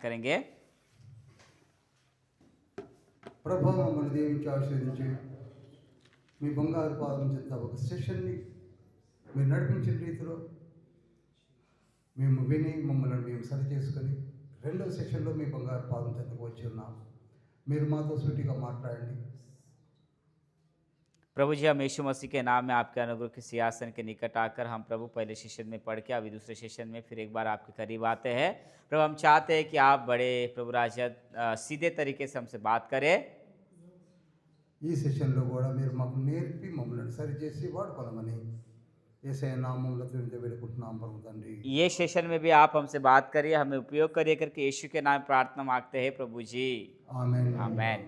करेंगे। ప్రభు మమ్మల్ని దీవించి ఆశీర్వదించి మీ బంగారు పాదం చెంత ఒక సెషన్ని మీరు నడిపించిన రీతిలో మేము విని మమ్మల్ని మేము సరి చేసుకొని రెండవ సెషన్లో మీ బంగారు పాదం చెంతకు వచ్చి ఉన్నాం. మీరు మాతో సూటిగా మాట్లాడండి. प्रभु जी, हम यीशु मसीह के नाम में आपके अनुग्रह के सिंहासन के निकट आकर हम प्रभु पहले सेशन में पढ़ के अभी दूसरे सेशन में फिर एक बार आपके करीब आते हैं। प्रभु हम चाहते हैं कि आप बड़े प्रभु राजा सीधे तरीके से हमसे बात करें। ఈ సెషన్లో కూడా మీరు మాకు నేర్పి మమ్మల్ని సరిచేసి వాడుకోవాలని యేసయ్య నామములో వేడుకుంటున్నాం పరమ తండ్రి. ये सेशन में भी आप हमसे बात करिए, हमें उपयोग करिए करके यीशु के नाम प्रार्थना मांगते हैं प्रभु जी, ఆమేన్. आमेन।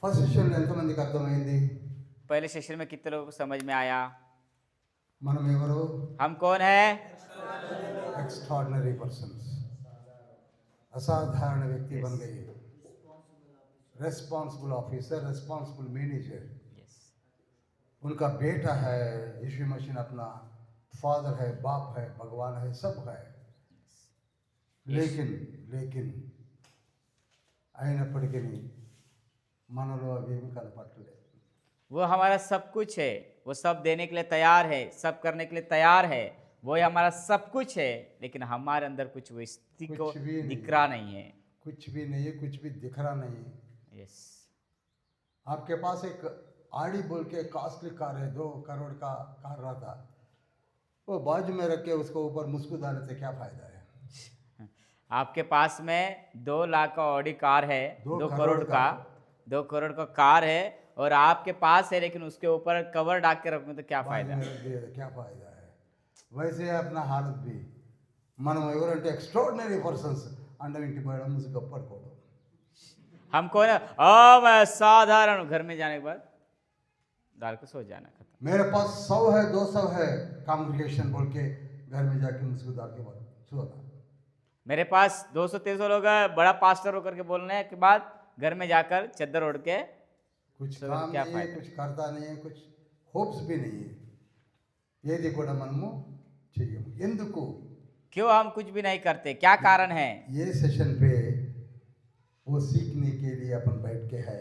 ఫస్ట్ సెషన్లో ఎంతమందికి అర్థమైంది? पहले सेशन में कितने लोगों को समझ में आया? మనం ఎవరు? हम कौन है? एक्स्ट्राऑर्डिनरी पर्सन्स, असाधारण व्यक्ति बन गए, रेस्पॉन्सिबल ऑफिसर, रेस्पॉन्सिबल मैनेजर। उनका बेटा है यीशु मसीह, अपना फादर है, बाप है, भगवान है, सब है। लेकिन అయినప్పటికీ మనలో అవేమి కనపడలేదు. वो हमारा सब कुछ है, वो सब देने के लिए तैयार है, सब करने के लिए तैयार है, वो हमारा सब कुछ है, लेकिन हमारे अंदर कुछ वो स्थिति को दिख रहा नहीं है। कुछ भी नहीं है, कुछ भी दिख रहा नहीं है। यस, आपके पास एक आड़ी बोल के कॉस्टली कार है, 2 करोड़ का कार रहा था, वो बाजू में रख के उसको ऊपर मुस्कुराने से क्या फायदा है? आपके पास में 2 लाख का ऑडी कार है, 2 करोड़ का कार है और आपके पास है, लेकिन उसके ऊपर कवर डाल के रखोगे तो क्या फायदा? क्या फायदा है? वैसे अपना हालत भी మనం ఎవరంటే ఎక్స్ట్రాऑर्डिनरी पर्सन्स अंडर इंटी పోయడం ముసుగు పడుకోవడం. हम कौन है? मैं साधारण हूँ, घर में जाने के बाद डाल के सो जाना, खत्म। मेरे पास 100 है, 200 है कांग्रेगेशन बोल के घर में जाके मुस्कुरा डाल के बाद सोना. मेरे पास 200-300 लोग हैं, बड़ा पास्टर होकर के बोलने के बाद घर में जाकर चद्दर ओढ़ के कुछ तो काम क्या नहीं है, फायदा? कुछ करता नहीं है, कुछ होप्स भी नहीं है. ఏది కూడా మనము చెయ్యము. ఎందుకు? क्यों हम कुछ भी नहीं करते? क्या कारण है? ये सेशन पे वो सीखने के लिए अपन बैठ के है.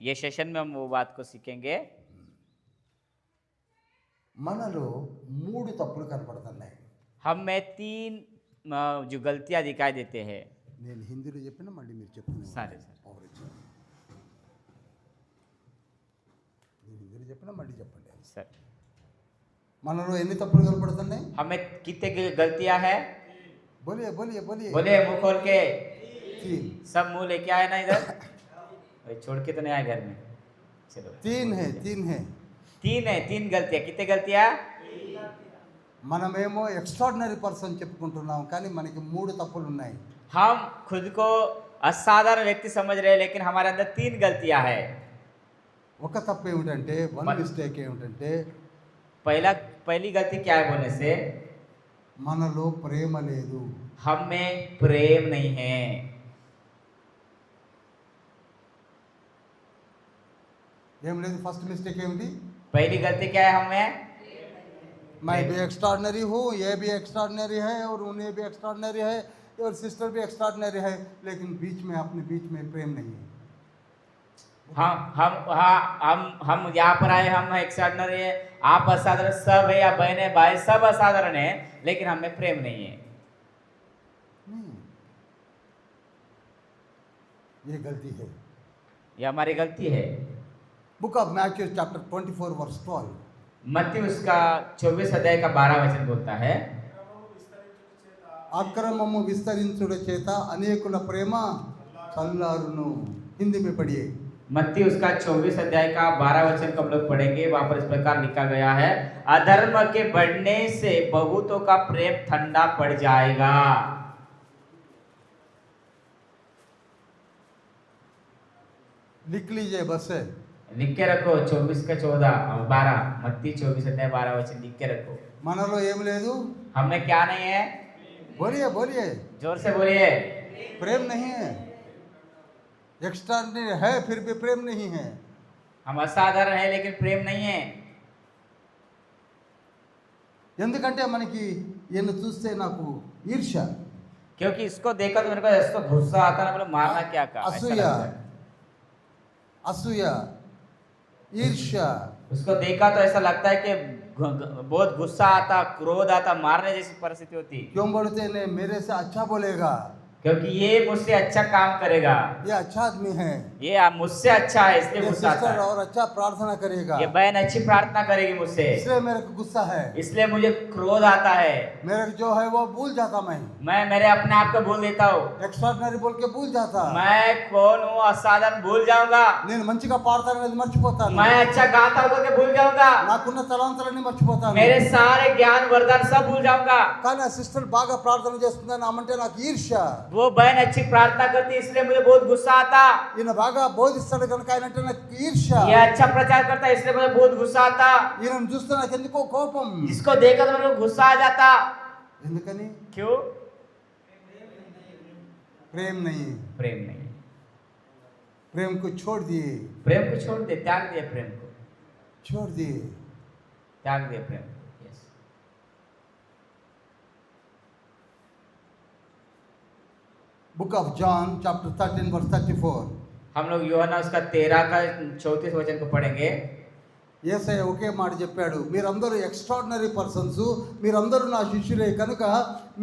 ये सेशन में हम वो बात को सीखेंगे। మనలో 3 తప్పులు కనపడుతున్నాయి. हम में 3 जो गलतियां दिखाई देते हैं। నేను హిందీలో చెప్పినా మళ్ళీ మీరు చెప్పండి. సరే. నేను హిందీలో చెప్పినా మళ్ళీ చెప్పండి. सर, మనలో ఎన్ని తప్పులు కనపడుతున్నాయి? हमें कितने गलतियां हैं? बोलिए बोलिए बोलिए. बोले मुंह खोल के। 3 सब मुंह लेके आए ना इधर। छोड़ के तो नहीं आए घर में। चलो, 3 है. 3 है, 3 गलतियां। कितने गलतियां? మనమేమో ఎక్స్ట్రాऑर्डिनरी पर्सन చెప్పుకుంటున్నాం, కానీ మనకి 3 తప్పులు ఉన్నాయి. हम खुद को असाधारण व्यक्ति समझ रहे हैं, लेकिन हमारे अंदर 3 गलतियां हैं। ఒక తప్పు ఏమిటంటే, వన్ మిస్టేక్ ఏమిటంటే, पहली गलती क्या है बोलने से? మనలో ప్రేమ లేదు. हम में प्रेम नहीं है। ఏం లేదు. ఫస్ట్ మిస్టేక్ ఏమిటి? पहली गलती क्या है हमें? मैं भी एक्स्ट्राऑर्डिनरी हूँ, ये भी एक्स्ट्राऑर्डिनरी है, और उन्हें भी एक्स्ट्राऑर्डिनरी है, और सिस्टर भी एक्स्ट्राऑर्डिनरी है, लेकिन अपने बीच में प्रेम नहीं है. हम यहाँ पर आए, हम एक्स्ट्राऑर्डिनरी है, आप असाधारण, सब है, या बहन है, भाई सब असाधारण है, लेकिन हमें प्रेम नहीं है। ये गलती है, ये हमारी गलती है। Book of Matthew chapter 24 verse 12. मत्ती उसका 24 अध्याय का 12 वचन बोलता है, అక్రమము విస్తరించుట చేత అనేకుల ప్రేమ చల్లారును. हिंदी में पढ़िए. मत्ती उसका 24 अध्याय का 12 वचन को हम लोग पढ़ेंगे। वहां पर इस प्रकार लिखा गया है, अधर्म के बढ़ने से बहुतों का प्रेम ठंडा पड़ जाएगा। लिख लीजिए बस है. लिख के रखो 24 का 14 और 12, मत्ती 24 अध्याय 12 वचन लिख के रखो। మనలో ఏం లేదు. हमें क्या नहीं है? बोलिए बोलिए. जोर से बोलिए। प्रेम नहीं है. एक्स्ट्राऑर्डिनरी है, फिर भी प्रेम नहीं है. हम असाधारण है, लेकिन प्रेम नहीं है। ఎందుకంటే మనకి ఈయన చూస్తే నాకు ఈర్ష, क्योंकि इसको देखा तो मेरे को ऐसा गुस्सा आता ना, बोले मारना क्या का, ऐसा అసూయ, लगता है। అసూయ, ఈర్ష, उसको देखा तो ऐसा लगता है कि बहुत गुस्सा आता, क्रोध आता, मारने जैसी परिस्थिति होती, क्यों बोलते हैं मेरे से अच्छा बोलेगा, क्योंकि ये मुझसे अच्छा काम करेगा, ये अच्छा आदमी है, ये मुझसे अच्छा है इसलिए ये गुस्सा आता सिस्टर है, और अच्छा प्रार्थना करेगा, ये बहन अच्छी प्रार्थना करेगी मुझसे, इसलिए मेरे को गुस्सा है, इसलिए मुझे क्रोध आता है, मेरे को जो है वो भूल जाता, मैं मेरे अपने आप को भूल देता हूँ, एक्स्ट्राऑर्डिनरी बोल के भूल जाता, मैं कौन हूँ असाधारण भूल जाऊंगा, నేను మంచిగా పాడతాను అనేది మర్చిపోతాను, मैं अच्छा गाता हूँ करके भूल जाऊंगा, నాకున్న తలాంతలన్నీ మర్చిపోతాను, मेरे सारे ज्ञान वरदान सब भूल जाऊंगा। కానీ ఆ సిస్టర్ బాగా ప్రార్థన చేస్తుందని అమ్మంటే నాకు ఈర్ష్య, वो बहन अच्छी प्रार्थना करती है इसलिए मुझे बहुत गुस्सा आता, ఈయన బాగా బోధిస్తాడు కనుక ఆయన అంటే నాకు ఈర్ష్య, ये अच्छा प्रचार करता है इसलिए मुझे बहुत गुस्सा आता, ఈయనను చూస్తే నాకు ఎందుకో కోపం, जिसको देखा तो मेरे को गुस्सा आ जाता, ఎందుకని क्यों? प्रेम नहीं, प्रेम नहीं, प्रेम को छोड़ दिए, प्रेम को छोड़ दे, त्याग दिए प्रेम को, छोड़ दिए, त्याग दिए प्रेम को। Yes, book of John chapter 13 verse 34, हम लोग यूहन्ना उसका 13 का 34 वचन को पढ़ेंगे। యేసయ్య ఒకే మాట చెప్పాడు, మీరందరూ ఎక్స్ట్రాడినరీ పర్సన్స్, మీరందరూ నా శిష్యులే కనుక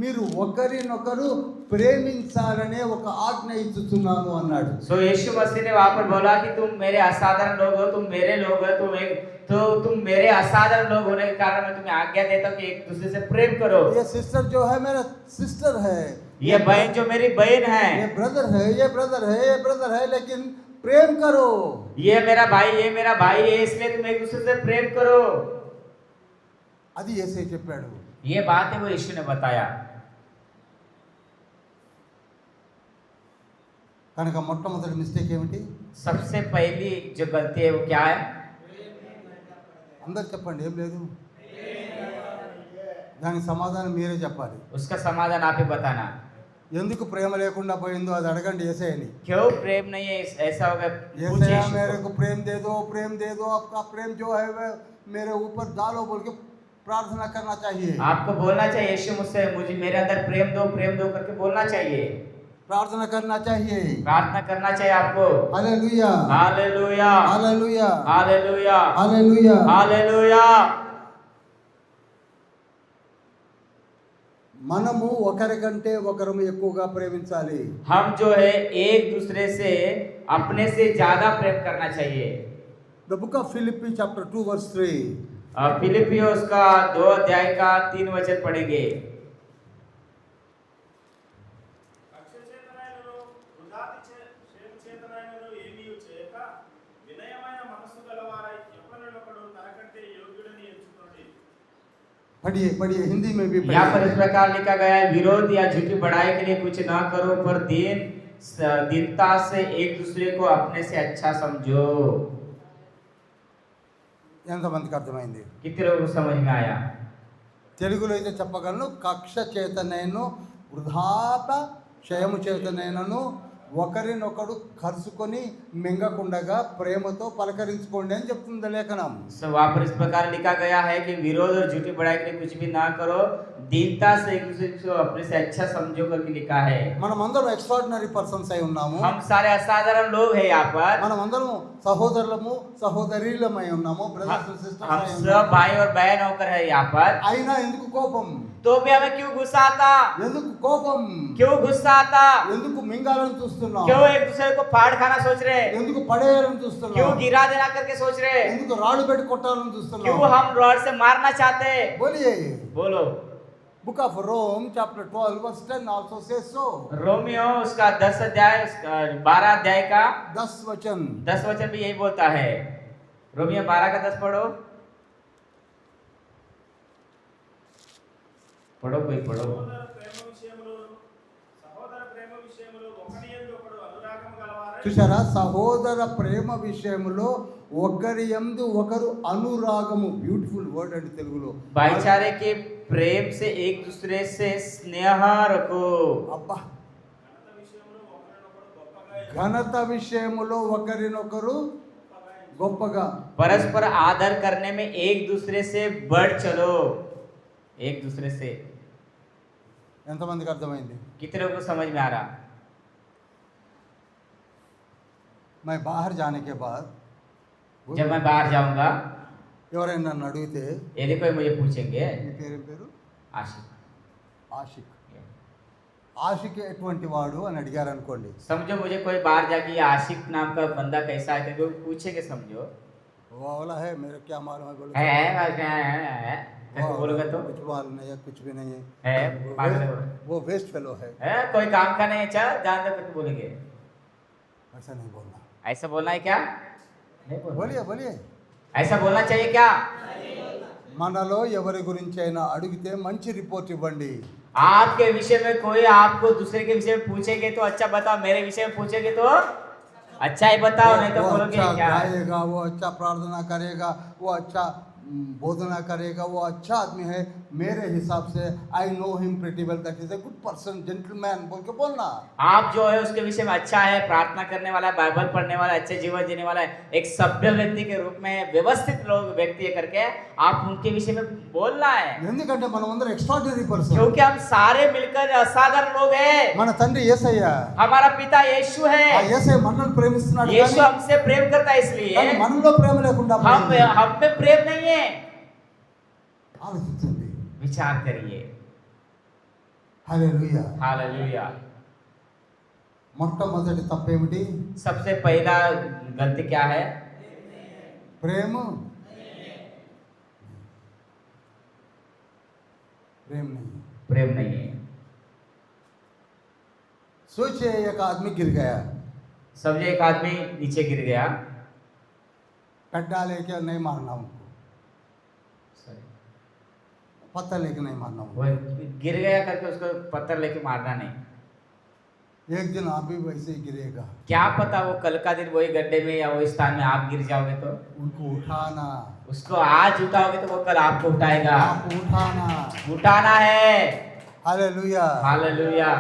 మీరు ఒకరినొకరు ప్రేమించాలనే ఒక ఆజ్ఞ ఇస్తున్నాను అన్నాడు. सो यीशु मसीह ने वहां पर बोला कि तुम मेरे असाधारण लोग हो, तुम मेरे लोग हो, तुम मेरे असाधारण लोग होने के कारण मैं तुम्हें आज्ञा देता हूँ कि एक दूसरे से प्रेम करो। ये सिस्टर जो है मेरा सिस्टर है, ये बहन जो मेरी बहन है, ये ब्रदर है, ये ब्रदर है, ये ब्रदर है, लेकिन प्रेम करो, ये मेरा भाई है, इसलिए तुम एक दूसरे से प्रेम करो। అది యేసయ్య చెప్పాడు. ये बात है वो यीशु ने बताया। కనుక మొట్టమొదటి మిస్టేక్ ఏమిటి? सबसे पहली जो गलती है वो क्या है? అందరు చెప్పండి, ఏం లేదు, దానికి సమాధానం మీరే చెప్పాలి. उसका समाधान आप ही बताना। ఎందుకు ప్రేమ లేకుండా పోయిందో అది అడగండి యేసయ్యని. क्यों प्रेम नहीं है ऐसा होगा? యేసయ్య मेरे को प्रेम दे दो, प्रेम दे दो, आपका प्रेम जो है वह मेरे ऊपर डालो बोल के प्रार्थना करना चाहिए. आपको बोलना चाहिए, यीशु मुझसे मुझे मेरे अंदर प्रेम दो करके बोलना चाहिए, प्रार्थना करना चाहिए. प्रार्थना करना चाहिए आपको। Hallelujah, hallelujah, hallelujah, hallelujah, hallelujah. Hallelujah. మనము ఒకరికంటే ఒకరము ఎక్కువగా ప్రేమించాలి. हम जो है एक दूसरे से अपने से ज्यादा प्रेम करना चाहिए। The book of Philippi chapter 2 verse 3, फिलिपियोस का 2 अध्याय का 3 वचन पढ़ेंगे। पढ़िए पढ़िए, हिंदी में भी यहाँ पर पढ़िए. इस प्रकार लिखा गया है, विरोध या झूठी बढ़ाई के लिए कुछ ना करो, पर दीनता से एक दूसरे को अपने से अच्छा समझो। ఎంతమందికి అర్థమైంది? कितने लोगों को समझ में आया? తెలుగులో అయితే చెప్పగలను, కక్ష చేతనైను వృధాప క్షయము చేతనైనను ఒకరినొకడు కలుసుకొని మింగకుండగా ప్రేమతో పలకరించుకోండి అని చెప్తుంది లేఖనం. सो वहाँ पर इस प्रकार लिखा गया है कि विरोध और झूठी बढ़ाई के लिए कुछ भी ना करो, दीनता से एक दूसरे को अपने से अच्छा समझो करके लिखा है। మనం అందరం ఎక్స్ట్రాడినరీ పర్సన్స్ అయి ఉన్నాము. हम सारे असाधारण लोग हैं यहाँ पर। మనం అందరం సహోదరులము సహోదరీలమై ఉన్నాము, బ్రదర్స్ అండ్ సిస్టర్స్ हम అయి सब ఉన్నాము. भाई और बहन होकर है यहाँ पर। అయినా ఎందుకు కోపం? तो भी हमें क्यों गुस्सा आता? ఎందుకు కోపం? क्यों गुस्सा आता? ఎందుకు మింగాలని చూస్తున్నాం? क्यों एक दूसरे को फाड़ खाना सोच रहे? ఎందుకు పడేయాలని क्यों చూస్తున్నాం? गिरा देना करके सोच रहे? ఎందుకు రాళ్ళు పెట్టి కొట్టాలని क्यों చూస్తున్నాం? हम रॉड से मारना चाहते? बोलिए. बोलो। Book of Rome chapter 12 verse 10 also says so. रोमियो उसका 10 अध्याय 12 अध्याय का 10 वचन. 10 वचन भी यही बोलता है। रोमियो 12 का 10 पढ़ो, पढ़ो कोई पढ़ो। చూసారా, సహోదర ప్రేమ విషయములో ఒకరి యందు ఒకరు అనురాగము. బ్యూటిఫుల్ వర్డ్ అండి తెలుగులో. भाईचारे के प्रेम से एक दूसरे से स्नेह रखो। అబ్బా, ఘనత విషయములో ఒకరినొకరు గొప్పగా, परस्पर आदर करने में एक दूसरे से बढ़ चलो। एक दूसरे से ఎంతమందికి అర్థమైంది? कितने लोगों को समझ में आ रहा? मैं बाहर जाने के बाद जब मैं बाहर जाऊंगा, ఎవరైనా నన్ను అడిగితే यदि कोई मुझे पूछेंगे, మీ పేరేం పేరు? आशिक, ఆషిక్. ఆషిక్ ఎటువంటి వాడు అని అడిగారు అనుకోండి, समझो मुझे कोई बाहर जाके ये आशिक नाम का बंदा कैसा है करके पूछेंगे, समझो वो वाला है मेरे क्या मालूम है बोलो, है करके बोलोगे तो कुछ मालूम नहीं है, कुछ भी नहीं है, है पागल है वो। वो वेस्ट फेलो है. है कोई काम का नहीं है, चल जान दो करके बोलेंगे। ऐसा नहीं बोलना. ऐसा बोलना है क्या? नहीं बोलना। बोलिए बोलिए. ऐसा बोलना चाहिए क्या? మనలో ఎవరి గురించి అయినా అడిగితే మంచి రిపోర్ట్ ఇవ్వండి. आपके विषय में कोई आपको दूसरे के विषय में पूछेंगे तो अच्छा बताओ, मेरे विषय में पूछेंगे तो अच्छा ही बताओ, नहीं तो वो बोलोगे अच्छा क्या? गाएगा, वो अच्छा प्रार्थना करेगा, वो अच्छा बोधना करेगा, वो अच्छा आदमी है, मेरे हिसाब से I know him pretty well, that is a good person, gentleman बोल के बोलना. आप जो है उसके विषय में अच्छा है, प्रार्थना करने वाला है, बाइबल पढ़ने वाला है, अच्छे जीवन जीने वाला है, एक सभ्य व्यक्ति के रूप में व्यवस्थित लोग व्यक्ति है करके आप उनके विषय में बोलना है, ఎందుకంటే మనం అందరం ఎక్స్ట్రాడినరీ పర్సన్. क्योंकि हम सारे मिलकर असाधारण लोग हैं। మన తండ్రి యేసయ్య, हमारा पिता यीशु ఆ है, యేసయ్య మనల్ని ప్రేమిస్తున్నాడు, यीशु हमसे प्रेम करता है, इसलिए కానీ మనలో ప్రేమ లేకుండా हम పోయింది. हम में प्रेम नहीं है। ఆలోచించండి. विचार करिए। హల్లెలూయా. हालेलुया। మొట్టమొదటి తప్పేమిటి? सबसे पहला गलती क्या है? प्रेम प्रेम नहीं. प्रेम नहीं है। सोचिए एक आदमी गिर गया, समझे एक आदमी नीचे गिर गया, कड्डा लेके नहीं मारना उनको, पत्थर लेके नहीं मारना उनको. वो गिर गया करके उसको पत्थर लेके मारना नहीं। एक दिन आप भी वैसे ही गिरेगा, क्या पता वो कल का दिन वही गड्ढे में या वही स्थान में आप गिर जाओगे तो उनको उठाना. उसको आज उठाओगे तो वो कल आपको उठाएगा। आप उठाना. उठाना है। హల్లెలూయా. हालेलुया।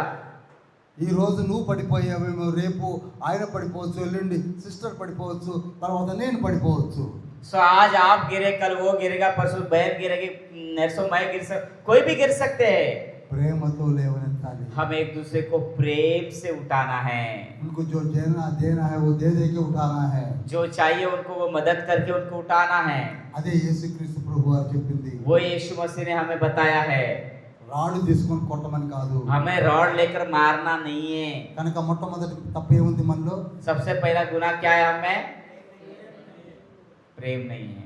ఈ రోజు నువ్వు పడిపోయావేమో, రేపు ఆయన పడిపోవచ్చు, ఎల్లుండి సిస్టర్ పడిపోవచ్చు, తర్వాత నేను పడిపోవచ్చు. सो आज आप गिरे, कल वो गिरेगा, परसों बहन गिरेगी, नरसों मैं कोई भी गिर सकते हैं। ప్రేమతో లేవనెత్తాలి. हम एक दूसरे को प्रेम से उठाना है, उनको जो देना है वो दे के उठाना है. जो चाहिए उनको वो मदद करके उनको उठाना है। అదే యేసుక్రీస్తు ప్రభువారు చెప్పింది. वो यीशु मसीह ने हमें बताया है, రాడు తీసుకొని కొట్టమని కాదు. हमें रॉड लेकर मारना नहीं है। కనుక మొట్టమొదటి తప్పు ఏముంది మనలో? सबसे पहला गुनाह क्या है? हमें प्रेम नहीं है।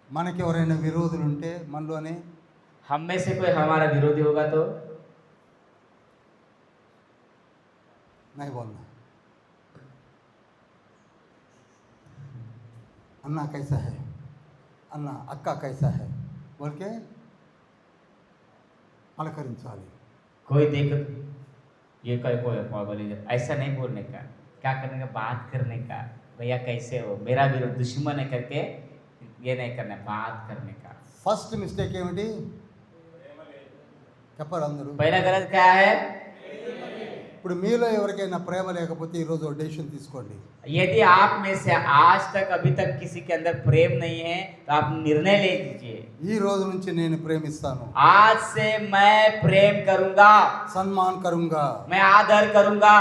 మనకి ఎవరైనా విరోధులు ఉంటే మనలోనే हम में से कोई हमारा विरोधी होगा तो नहीं बोलना. अन्ना कैसा है, अन्ना अक्का कैसा है बोल के పలకరించాలి. कोई देख ये कोई कोई पागल है, ऐसा नहीं बोलने का। क्या करने का? बात करने का। भैया कैसे हो, मेरा विरोध दुश्मन है करके ये नहीं करना, बात करने का। ఫస్ట్ మిస్టేక్ ఏమిటి చెప్పరు అందరూ? पहला गलत क्या है? ఇప్పుడు మీలో ఎవరికైనా ప్రేమ లేకపోతే ఈరోజు డెసిషన్ తీసుకోండి. यदि आप में से आज तक अभी तक किसी के अंदर प्रेम नहीं है तो आप निर्णय ले लीजिए, ఈ రోజు నుంచి నేను ప్రేమిస్తాను, आज से मैं प्रेम करूंगा, సన్మాన్ కరుంగా, मैं आदर करूंगा,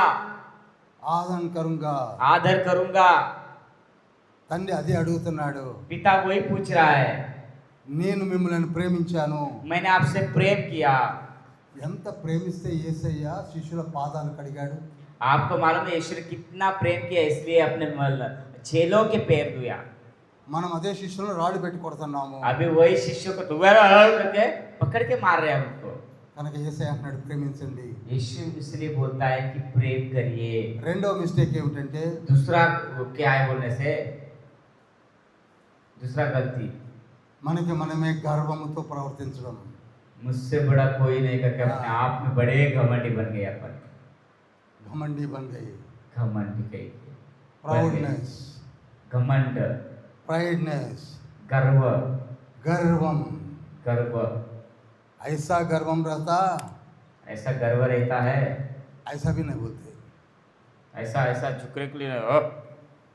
ఆదరణ కరుంగా. आदर करूंगा। తండ్రి అదే అడుగుతున్నాడు. पिता वही पूछ रहा है, నేను మిమ్మల్ని ప్రేమించాను. मैंने आपसे प्रेम किया। ఎంత ప్రేమిస్తే యేసయ్య శిష్యుల పాదాలు కడిగాడు. आपको मालूम है यीशु ने कितना प्रेम किया, इसलिए अपने चेलों के पैर धोया। మనం అదే శిష్యులను రాళ్ళు పెట్టి కొడుతున్నాము. अभी वही शिष्यों को दोबारा करके पकड़ के मार रहे हैं उनको। కనుక యేసయ్య అంటున్నాడు ప్రేమించండి. यीशु इसलिए बोलता है कि प्रेम करिए। రెండో మిస్టేక్ ఏమిటంటే दूसरा क्या है बोलने से? दूसरा गलती, మనకి మనమే గర్వముతో ప్రవర్తించడం. मुझसे बड़ा कोई नहीं करके अपने आप में बड़े घमंडी बन गए अपन। घमंडी बन गई. घमंडी कही, प्राउडनेस, घमंड, प्राइडनेस, गर्व, गर्वम. गर्व, ऐसा गर्वम रहता, ऐसा गर्व रहता है, ऐसा भी नहीं बोलते. ऐसा ऐसा झुकने के लिए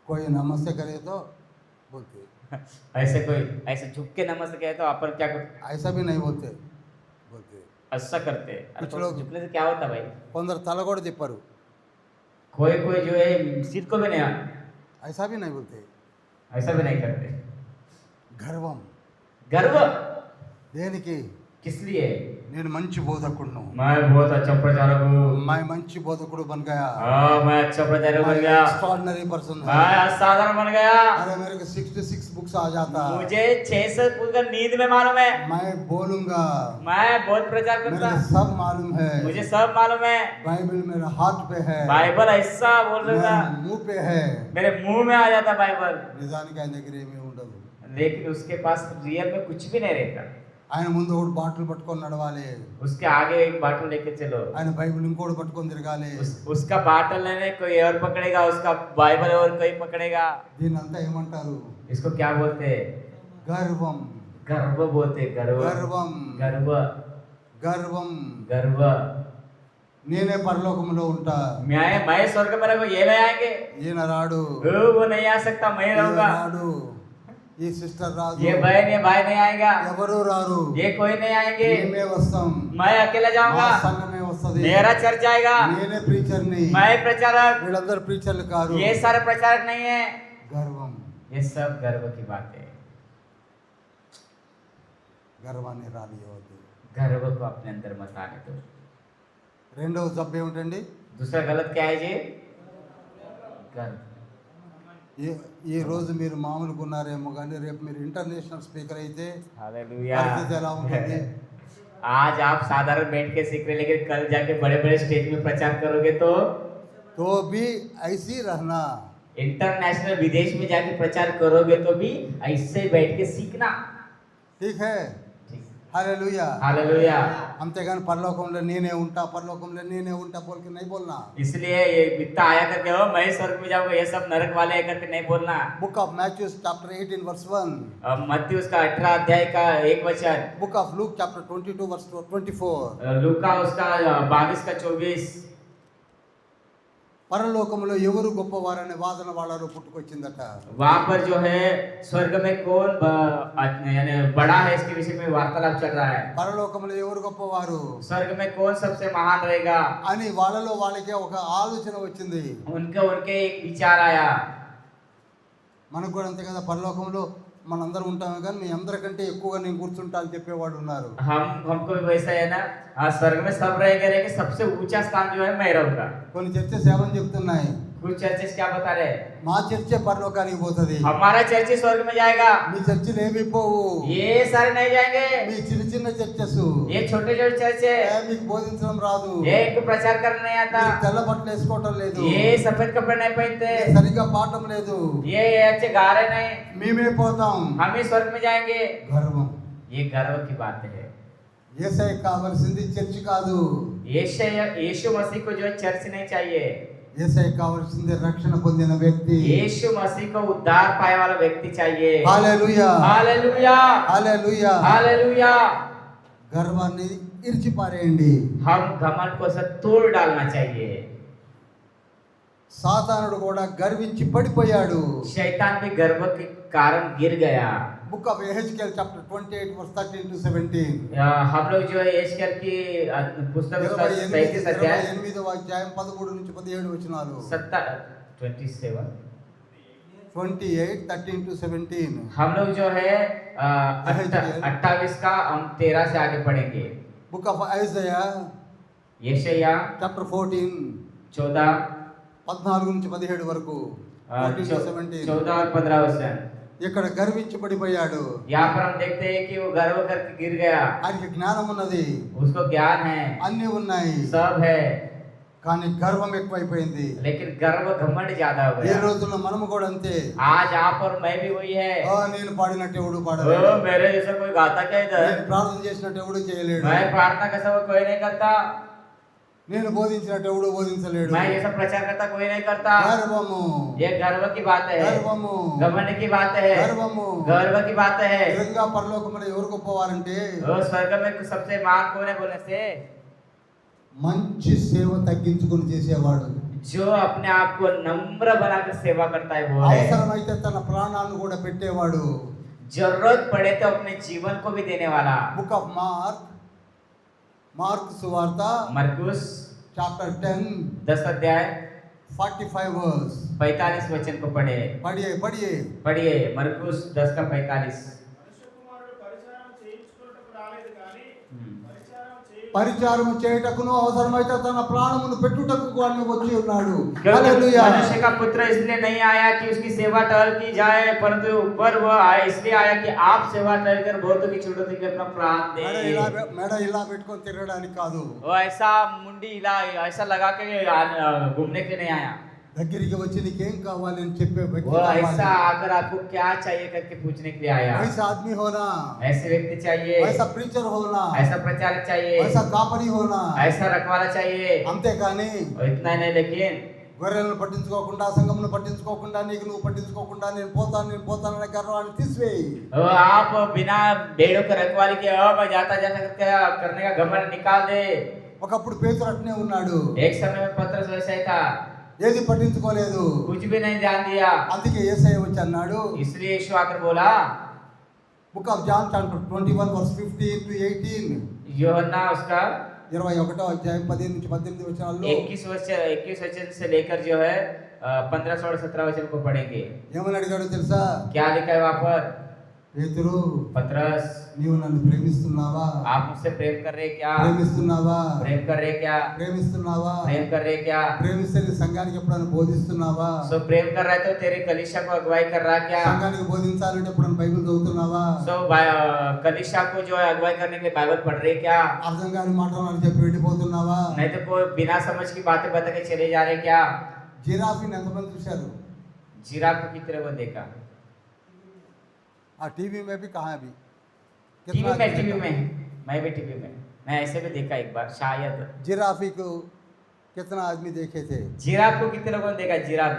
कोई नमस्ते करे तो बोलते ऐसे कोई ऐसे झुक के नमस्ते कहे तो अपन क्या करते? ऐसा भी नहीं बोलते ऐसा करते हैं। अरे कुछ तो लोग- झुकने से क्या होता भाई? కొందరు తల కూడా తిప్పరు कोई कोई जो है सिर को भी नहीं ऐसा भी नहीं बोलते ऐसा भी नहीं करते। గర్వం गर्व దేనికి किस लिए? నేను మంచి బోధకుడును मैं बहुत अच्छा प्रचारक हूँ। मैं మంచి బోధకుడు बन गया हाँ, मैं अच्छा प्रचारक बन गया। एक्स्ट्राऑर्डिनरी पर्सन है मैं असाधारण बन गया। अरे मेरे को 66 बुक्स आ जाता मुझे 600 पुस्तक नींद में मालूम है। मैं बोलूंगा मैं बहुत प्रचार मेरे करता, को सब मालूम है मुझे सब मालूम है। बाइबल मेरे हाथ पे है बाइबल ऐसा बोल रहा मेरे था, मुंह पे है मेरे मुंह में आ जाता बाइबल, నిజానికి ఆయన దగ్గర ఏమీ ఉండదు लेकिन उसके पास रियल में कुछ भी नहीं रहता। ఆయన ముందు ఒకటి బాటిల్ పట్టుకొని నడవాలి उसके आगे एक बाटल लेके चलो, ఆయన బైబిల్ ఇంకోటి పట్టుకొని తిరగాలి उसका बाटल लेने कोई और पकड़ेगा, उसका बाइबल और कोई पकड़ेगा। దీని అంతా ఏమంటారు इसको क्या बोलते हैं? గర్వం गर्व बोलते हैं, गर्व గర్వం गर्व గర్వం गर्व। నేనే పరలోకంలో ఉంటా मैं स्वर्ग में रहूंगा, ये नहीं आएंगे। ఈయన రాడు वो नहीं आ सकता, मैं ఈయన रहूंगा। రాడు ఈ సిస్టర్ రాదు ये बहन ये भाई नहीं आएगा, ఎవరు రారు ये कोई नहीं आएंगे। మేమే వస్తాం मैं अकेला మా जाऊंगा, సంఘమే వస్తది मेरा चर्च आएगा। నేనే ప్రీచర్ని मैं प्रचारक, వీళ్ళందరూ ప్రీచర్లు కాదు ये सारे प्रचारक नहीं है। గర్వం ये सब गर्व की बात है। గర్వాన్ని రానియవద్దు गर्व को अपने अंदर मत आने दो। రెండవ జబ్బు ఏమిటండి दूसरा गलत क्या है जी? गर्व। ఈ రోజు మీరు మామూలుగా ఉన్నారేమో కానీ రేపు మీరు ఇంటర్నేషనల్ స్పీకర్ అయితే हालेलुया। పరిస్థితి ఎలా ఉంటుంది आज आप साधारण बैठ के सीख रहे, लेकिन कल जाके बड़े बड़े स्टेज में प्रचार करोगे तो तो भी ऐसी रहना इंटरनेशनल विदेश में जाके प्रचार करोगे तो भी ऐसे बैठ के सीखना। ठीक है हालेलुया हालेलुया। అంతేగాని పరలోకంలో నేనే ఉంటా పరలోకంలో నేనే ఉంటా बोल के नहीं बोलना इसलिए ये इतना आया करके हो मैं स्वर्ग में जाऊंगा, ये सब नरक वाले है करके नहीं बोलना। Book of Matthew chapter 18 verse 1 अब मत्ती उसका 18 अध्याय का 1 वचन, book of Luke chapter 22 verse 24 लूका उसका 22 का 24। పరలోకంలో ఎవరు గొప్పవారనే వాదన వాళ్ళలో పుట్టుకొచ్చిందట वहाँ पर जो है स्वर्ग में कौन यानी बड़ा है इसके विषय में वार्तालाप चल रहा है। పరలోకంలో ఎవరు గొప్పవారు स्वर्ग में कौन सबसे महान रहेगा, అని వాళ్ళలో వాళ్ళకే ఒక ఆలోచన వచ్చింది उनके उनके एक विचार आया। మనకు కూడా అంతే కదా పరలోకంలో మనందరం ఉంటామే కానీ మీ అందరికంటే ఎక్కువగా నేను కూర్చుంటా అని చెప్పేవాడు ఉన్నారు हमको भी वैसा है ना, स्वर्ग में सब रहेंगे, लेकिन सबसे ऊंचा स्थान जो है मैं रहूंगा। కొన్ని చర్చెస్ ఏమని చెప్తున్నాయి कुछ चर्चेस क्या बता रहे हैं? మా చర్చే పరలోకానికి పోతుంది हमारा चर्च स्वर्ग में जाएगा, మీ చర్చిలు ఏమి పోవు ये सारे नहीं जाएंगे। మీ చిన్న చిన్న చర్చెస్ ये छोटे छोटे चर्च है, మీకు బోధించడం రాదు ये इनको प्रचार करना नहीं आता, మీకు తెల్ల బట్టలు వేసుకోవటం లేదు ये सफेद कपड़े नहीं पहनते, సరిగ్గా పాఠం లేదు ये अच्छे गा रहे नहीं, మేమే పోతాం हम ही स्वर्ग में जाएंगे। గర్వం ये गर्व की बात है। యేసయ్య కావాల్సింది చర్చి కాదు यीशु मसीह को जो है चर्च नहीं चाहिए, యేసయ్య కావాల్సింది రక్షణ పొందిన వ్యక్తి यीशु मसीह को उद्धार पाए वाला व्यक्ति चाहिए। హల్లెలూయా हालेलुया హల్లెలూయా हालेलुया। గర్వాన్ని ఇరిచిపారేయండి हम घमंड को सब तोड़ डालना चाहिए। సాతానుడు కూడా గర్వించి పడిపోయాడు शैतान भी गर्व के कारण गिर गया। Book of Ezekiel chapter 28 verse 13 to 17 हम लोग जो है एशकेल की पुस्तक उसका 37 अध्याय 28వ అధ్యాయం 13 నుంచి 17 వచనాలు 27 28 13 to 17 हम लोग जो है 28 का हम 13 से आगे पढ़ेंगे। बुक ऑफ आइज़ाया यशाया चैप्टर 14 14 14 నుంచి 17 వరకు 14 to 17 14 और 15 वचन। ఇక్కడ గర్వించి పడిపోయాడు यहाँ पर हम देखते हैं कि वो गर्व करके गिर गया। ఆయనకి జ్ఞానం ఉన్నది उसको ज्ञान है, అన్నీ ఉన్నాయి सब है, కానీ గర్వం ఎక్కువైపోయింది लेकिन गर्व घमंड ज्यादा हो ఈ गया। రోజుల్లో మనము కూడా అంతే आज आप और मैं भी वही है। నేను పాడినట్టు ఎవడు పాడలేడు ओ, मेरे जैसा कोई गाता क्या నేను इधर? ప్రార్థన చేసినట్టు ఎవడు చేయలేడు मैं प्रार्थना का सब कोई नहीं करता, నేను బోధించినట్టు ఎవడు బోధించలేడు मैं ये सब प्रचार करता कोई नहीं करता। గర్వము ये गर्व की बात है, గర్వము घमंड की बात है, గర్వము गर्व की बात है। నిజంగా పరలోకములో ఎవరు గొప్పవారంటే वो स्वर्ग में सबसे महान कौन है बोलने से? మంచి సేవ తగ్గించుకొని చేసేవాడు जो अपने आप को नम्र बनाकर सेवा करता है वो है। అవసరమైతే తన ప్రాణాన్ని కూడా పెట్టేవాడు. जरूरत पड़े तो अपने जीवन को भी देने वाला। బుక్ ఆఫ్ మార్క్ సువార్త मरकुस చాప్టర్ 10 10 अध्याय 45 వర్స్. 45 वचन को पढ़े। పడియే मरकुस 10 का 45। పరిచారము చేయుటకును అవసరమైతే తన ప్రాణమును పెట్టుటకు వాడిని వచ్చి ఉన్నాడు. क्योंकि హల్లెలూయా. मनुष्य का पुत्र इसलिए नहीं आया कि उसकी सेवा टहल की जाए, परंतु ऊपर वह आया इसलिए आया कि आप सेवा टहल कर बहुतों की छोटों के अपना प्राण दे। మెడ ఇలా పెట్టుకొని తిరగడానికి కాదు. वो ऐसा मुंडी हिला ऐसा लगा के घूमने के लिए नहीं आया। దగ్గరికి వచ్చి నీకేం కావాలి అని చెప్పే వ్యక్తి वो కావాలి. ऐसा आकर आपको क्या चाहिए करके पूछने के लिए आया। ऐसा आदमी होना, ऐसे व्यक्ति चाहिए, ऐसा प्रीचर होना, ऐसा प्रचारक चाहिए, ऐसा కాపరి होना. ऐसा रखवाला चाहिए। అంతేకాని और इतना ही नहीं, लेकिन గొర్రెలను పట్టించుకోకుండా, సంఘమును పట్టించుకోకుండా, నీకు నువ్వు పట్టించుకోకుండా నేను పోతాను అనే గర్వాన్ని తీసివేయి. आप बिना भेड़ों को रखवाली के मैं जाता करने का घमंड निकाल दे। ఒకప్పుడు పేతురు అట్నే ఉన్నాడు. एक समय में पतरस वैसा ही था, ఏది పట్టించుకోలేదు. कुछ भी नहीं ध्यान दिया। అందుకే యేసయ్య వచ్చి అన్నాడు. इसलिए यीशु आकर बोला, book of John chapter 21 verse 15 to 18. యోహన్నా उसका 21వ అధ్యాయం 15 నుంచి 18 వచనాల్లో 21 वचन से लेकर जो है 15, 16, 17 वचन को पढ़ेंगे। ఏమని అడిగాడో తెలుసా? क्या लिखा है वहाँ पर? పేతురు, पतरस, నీవు నన్ను ప్రేమిస్తున్నావా? आप मुझसे प्रेम कर रहे क्या? ప్రేమిస్తున్నావా? प्रेम कर रहे क्या? ప్రేమిస్తున్నావా? प्रेम कर रहे क्या? ప్రేమిస్తే నీ సంఘానికి ఎప్పుడైనా బోధిస్తున్నావా? सो प्रेम कर रहा है तो तेरे कलीसिया को अगुवाई कर रहा है क्या? సంఘానికి బోధించాలంటే ఎప్పుడైనా బైబిల్ చదువుతున్నావా? सो कलीसिया को जो है अगुवाई करने के लिए बाइबल पढ़ रहे क्या? అర్థం కాని మాటలు అని చెప్పి వెళ్ళిపోతున్నావా? नहीं तो कोई बिना समझ की बातें बता के चले जा रहे क्या? జిరాఫీని ఎంతమంది చూశారు? जिराफ को कितने को देखा? ఆ టీవీ में भी कहाँ भी टीवी में मैं भी टीवी में मैं ऐसे भी देखा एक बार शायद। जिराफी को कितना आदमी देखे थे? जिराफ को कितने लोगों ने देखा? जिराफ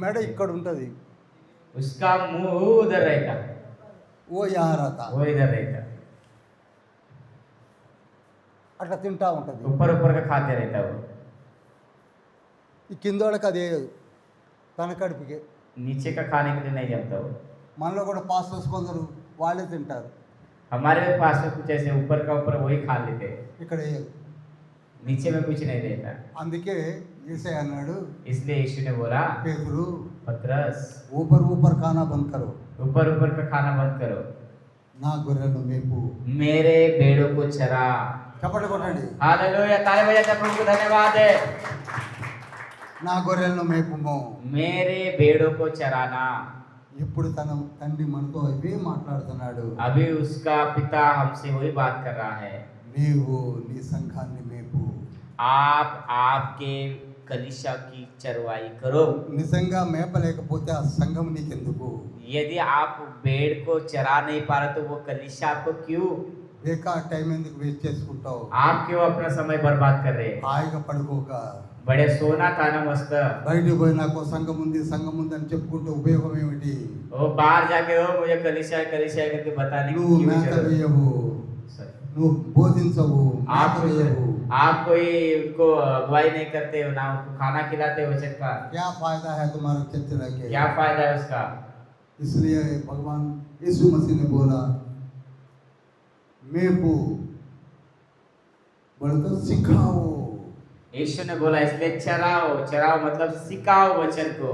మెడ ఇక్కడ ఉంటది, उसका मुंह उधर रहेगा, वो यहाँ रहता, वो इधर रहेगा, అట్లా తింటా ఉంటది. ऊपर ऊपर का खाते रहता वो। ఈ కిందోళ్ళకి అది తన కడుపుకే. नीचे का खाने के लिए नहीं जमता वो। మనలో కూడా పాస్టర్స్ కొందరు వాళ్ళే తింటారు. हमारे पास में कुछ ऐसे ऊपर का ऊपर वही खा लेते, ఇక్కడ नीचे में कुछ नहीं रहता। అందుకే యేసయ్య అన్నాడు, इसलिए यीशु ने बोला, పేతురు पतरस ऊपर खाना बंद करो, ऊपर का खाना बंद करो, నా గొర్రెలను మేపు. मेरे भेड़ों को चरा। చప్పట్లు కొట్టండి. हालेलुया, ताली बजाते प्रभु को धन्यवाद है। నా గొర్రెలను మేపుము. मेरे भेड़ों को चराना। ఇప్పుడు తన తండ్రి మనతో ఇవే మాట్లాడుతున్నాడు. अभी उसका पिता हमसे वही बात कर रहा है, నీవు నీ సంఘాన్ని మేపు. आप आपके कलीसिया की चरवाई करो। నిజంగా మేపలేకపోతే ఆ సంఘం నీకెందుకు? यदि आप भेड़ को चरा नहीं पा रहे तो वो कलीसिया आपको क्यों? బేకార్ టైం ఎందుకు వేస్ట్ చేసుకుంటావు? आप क्यों अपना समय बर्बाद कर रहे हैं? హాయిగా పడుకోక बड़े सोना था ना मस्त। బయటికి పోయి నాకు సంఘం ఉంది అని చెప్పుకుంటే ఉపయోగం ఏమిటి? वो बाहर जाके हो मुझे कलीसिया करके बताने की నువ్వు क्यों మేత जरूरत? వేయవు, నువ్వు బోధించవు, మేత వేయవు. आप कोई उनको अगुवाई नहीं करते हो, ना उनको खाना खिलाते हो वचन का। क्या फायदा है तुम्हारे चर्च रहके? क्या फायदा है उसका? इसलिए भगवान यीशु मसीह ने बोला मेपू बोले तो सिखाओ। यीशु ने बोला इसलिए चराओ मतलब सिखाओ वचन को।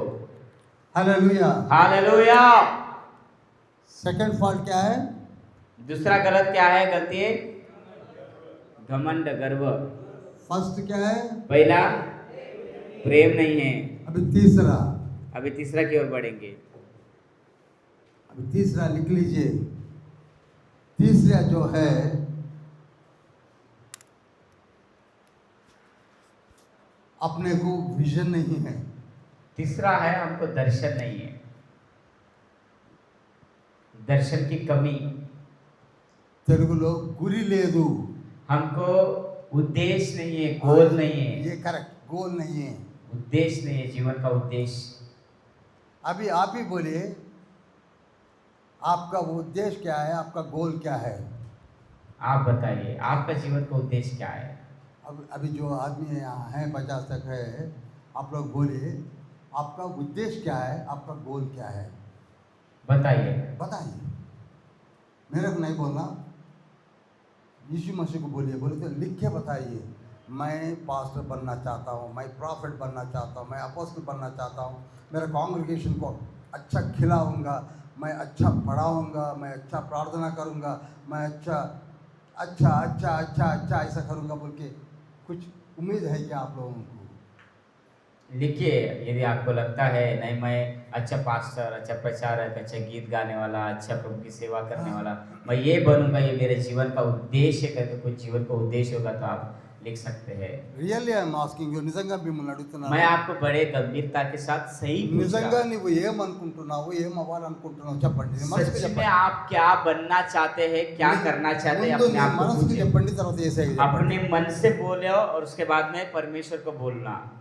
Hallelujah, hallelujah. सेकंड फॉल्ट क्या है? दूसरा गलत क्या है? गलती है घमंड, गर्व। फर्स्ट क्या है? पहला प्रेम नहीं है। अभी तीसरा की ओर बढ़ेंगे। अभी तीसरा लिख लीजिए। तीसरा जो है अपने को विजन नहीं है। तीसरा है हमको दर्शन नहीं है, दर्शन की कमी। తెలుగులో గురి లేదు, हमको उद्देश्य नहीं है, गोल नहीं है। ये करेक्ट, गोल नहीं है, उद्देश्य नहीं है, जीवन का उद्देश्य। अभी आप ही बोलिए आपका उद्देश्य क्या है, आपका गोल क्या है? आप बताइए आपका जीवन का उद्देश्य क्या है? अब अभी जो आदमी यहाँ हैं 50 तक है, आप लोग बोलिए आपका उद्देश्य क्या है, आपका गोल क्या है, बताइए। बताइए। मेरे को नहीं बोलना, यीशु मसीह को बोलिए, बोले तो लिख के बताइए। मैं पास्टर बनना चाहता हूँ, मैं प्रॉफिट बनना चाहता हूँ, मैं अपोस्टल बनना चाहता हूँ, मेरे कॉन्ग्रीगेशन को अच्छा खिलाऊंगा, मैं अच्छा पढ़ाऊंगा, मैं अच्छा प्रार्थना करूंगा, मैं अच्छा अच्छा अच्छा अच्छा अच्छा ऐसा करूंगा बोल के कुछ उम्मीद है क्या आप लोगों को? लिखिए, यदि आपको लगता है नहीं मैं अच्छा पास्टर, अच्छा प्रचारक, अच्छा गीत गाने वाला, अच्छा प्रभु की सेवा करने वाला, मैं ये बनूंगा, ये मेरे जीवन का उद्देश्य करके कुछ जीवन का उद्देश्य होगा तो आप लिख सकते हैं। రియల్లీ ఐఎమ్ ఆస్కింగ్ యూ, నిజంగా మిమ్మల్ని అడుగుతున్నాను. मैं आपको बड़े गंभीरता के साथ सही पूछ నిజంగా रहा हूं। నువ్వు ఏమనుకుంటున్నావు, ఏం అవ్వాలనుకుంటున్నావు చెప్పండి. నీ మనసుకు सच में చెప్పండి. आप क्या बनना चाहते हैं, क्या करना चाहते हैं, ముందు अपने నీ आप को మనసుకు पूछिए। చెప్పండి, తర్వాత యేసయ్యకి अपने చెప్పండి. मन से बोले और उसके बाद में परमेश्वर को बोलना।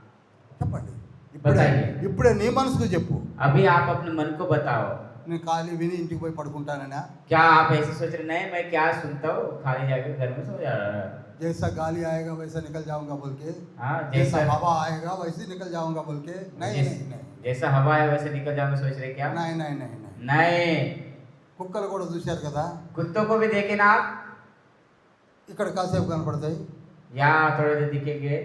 చెప్పండి. ఇప్పుడే बताइए। ఇప్పుడే నీ మనసుకు చెప్పు. अभी आप अपने मन को बताओ। నేను ఖాళీ విని ఇంటికి పోయి పడుకుంటానన్నా, क्या आप ऐसे सोच रहे नहीं मैं क्या सुनता हूँ, खाली जाकर घर में सो जा रहा है। जैसा गाली आएगा वैसा निकल जाऊंगा बोल के, हाँ, जैसा जैसा हवा आएगा वैसे निकल जाऊंगा बोल के, नहीं जैस- नहीं नहीं जैसा हवा है वैसे निकल जाऊंगा सोच रहे क्या? नहीं नहीं नहीं नहीं. नहीं। కుక్కలు కూడా చూశారు కదా, कुत्तों को भी देखे ना आप, ఇక్కడ కాసేపు కనపడతాయి, यहाँ थोड़े देर दिखेंगे,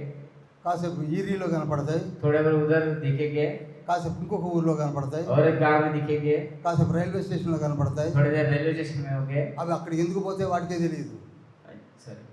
కాసేపు ఈరీలో కనపడతాయి, थोड़े देर उधर दिखेंगे, కాసేపు ఇంకొక ఊర్లో కనపడతాయి, और एक गांव में दिखेंगे, కాసేపు రైల్వే స్టేషన్లో కనపడతాయి. थोड़ी देर रेलवे स्टेशन में होंगे। అవి అక్కడికి ఎందుకు పోతే వాటికే తెలియదు. सॉरी,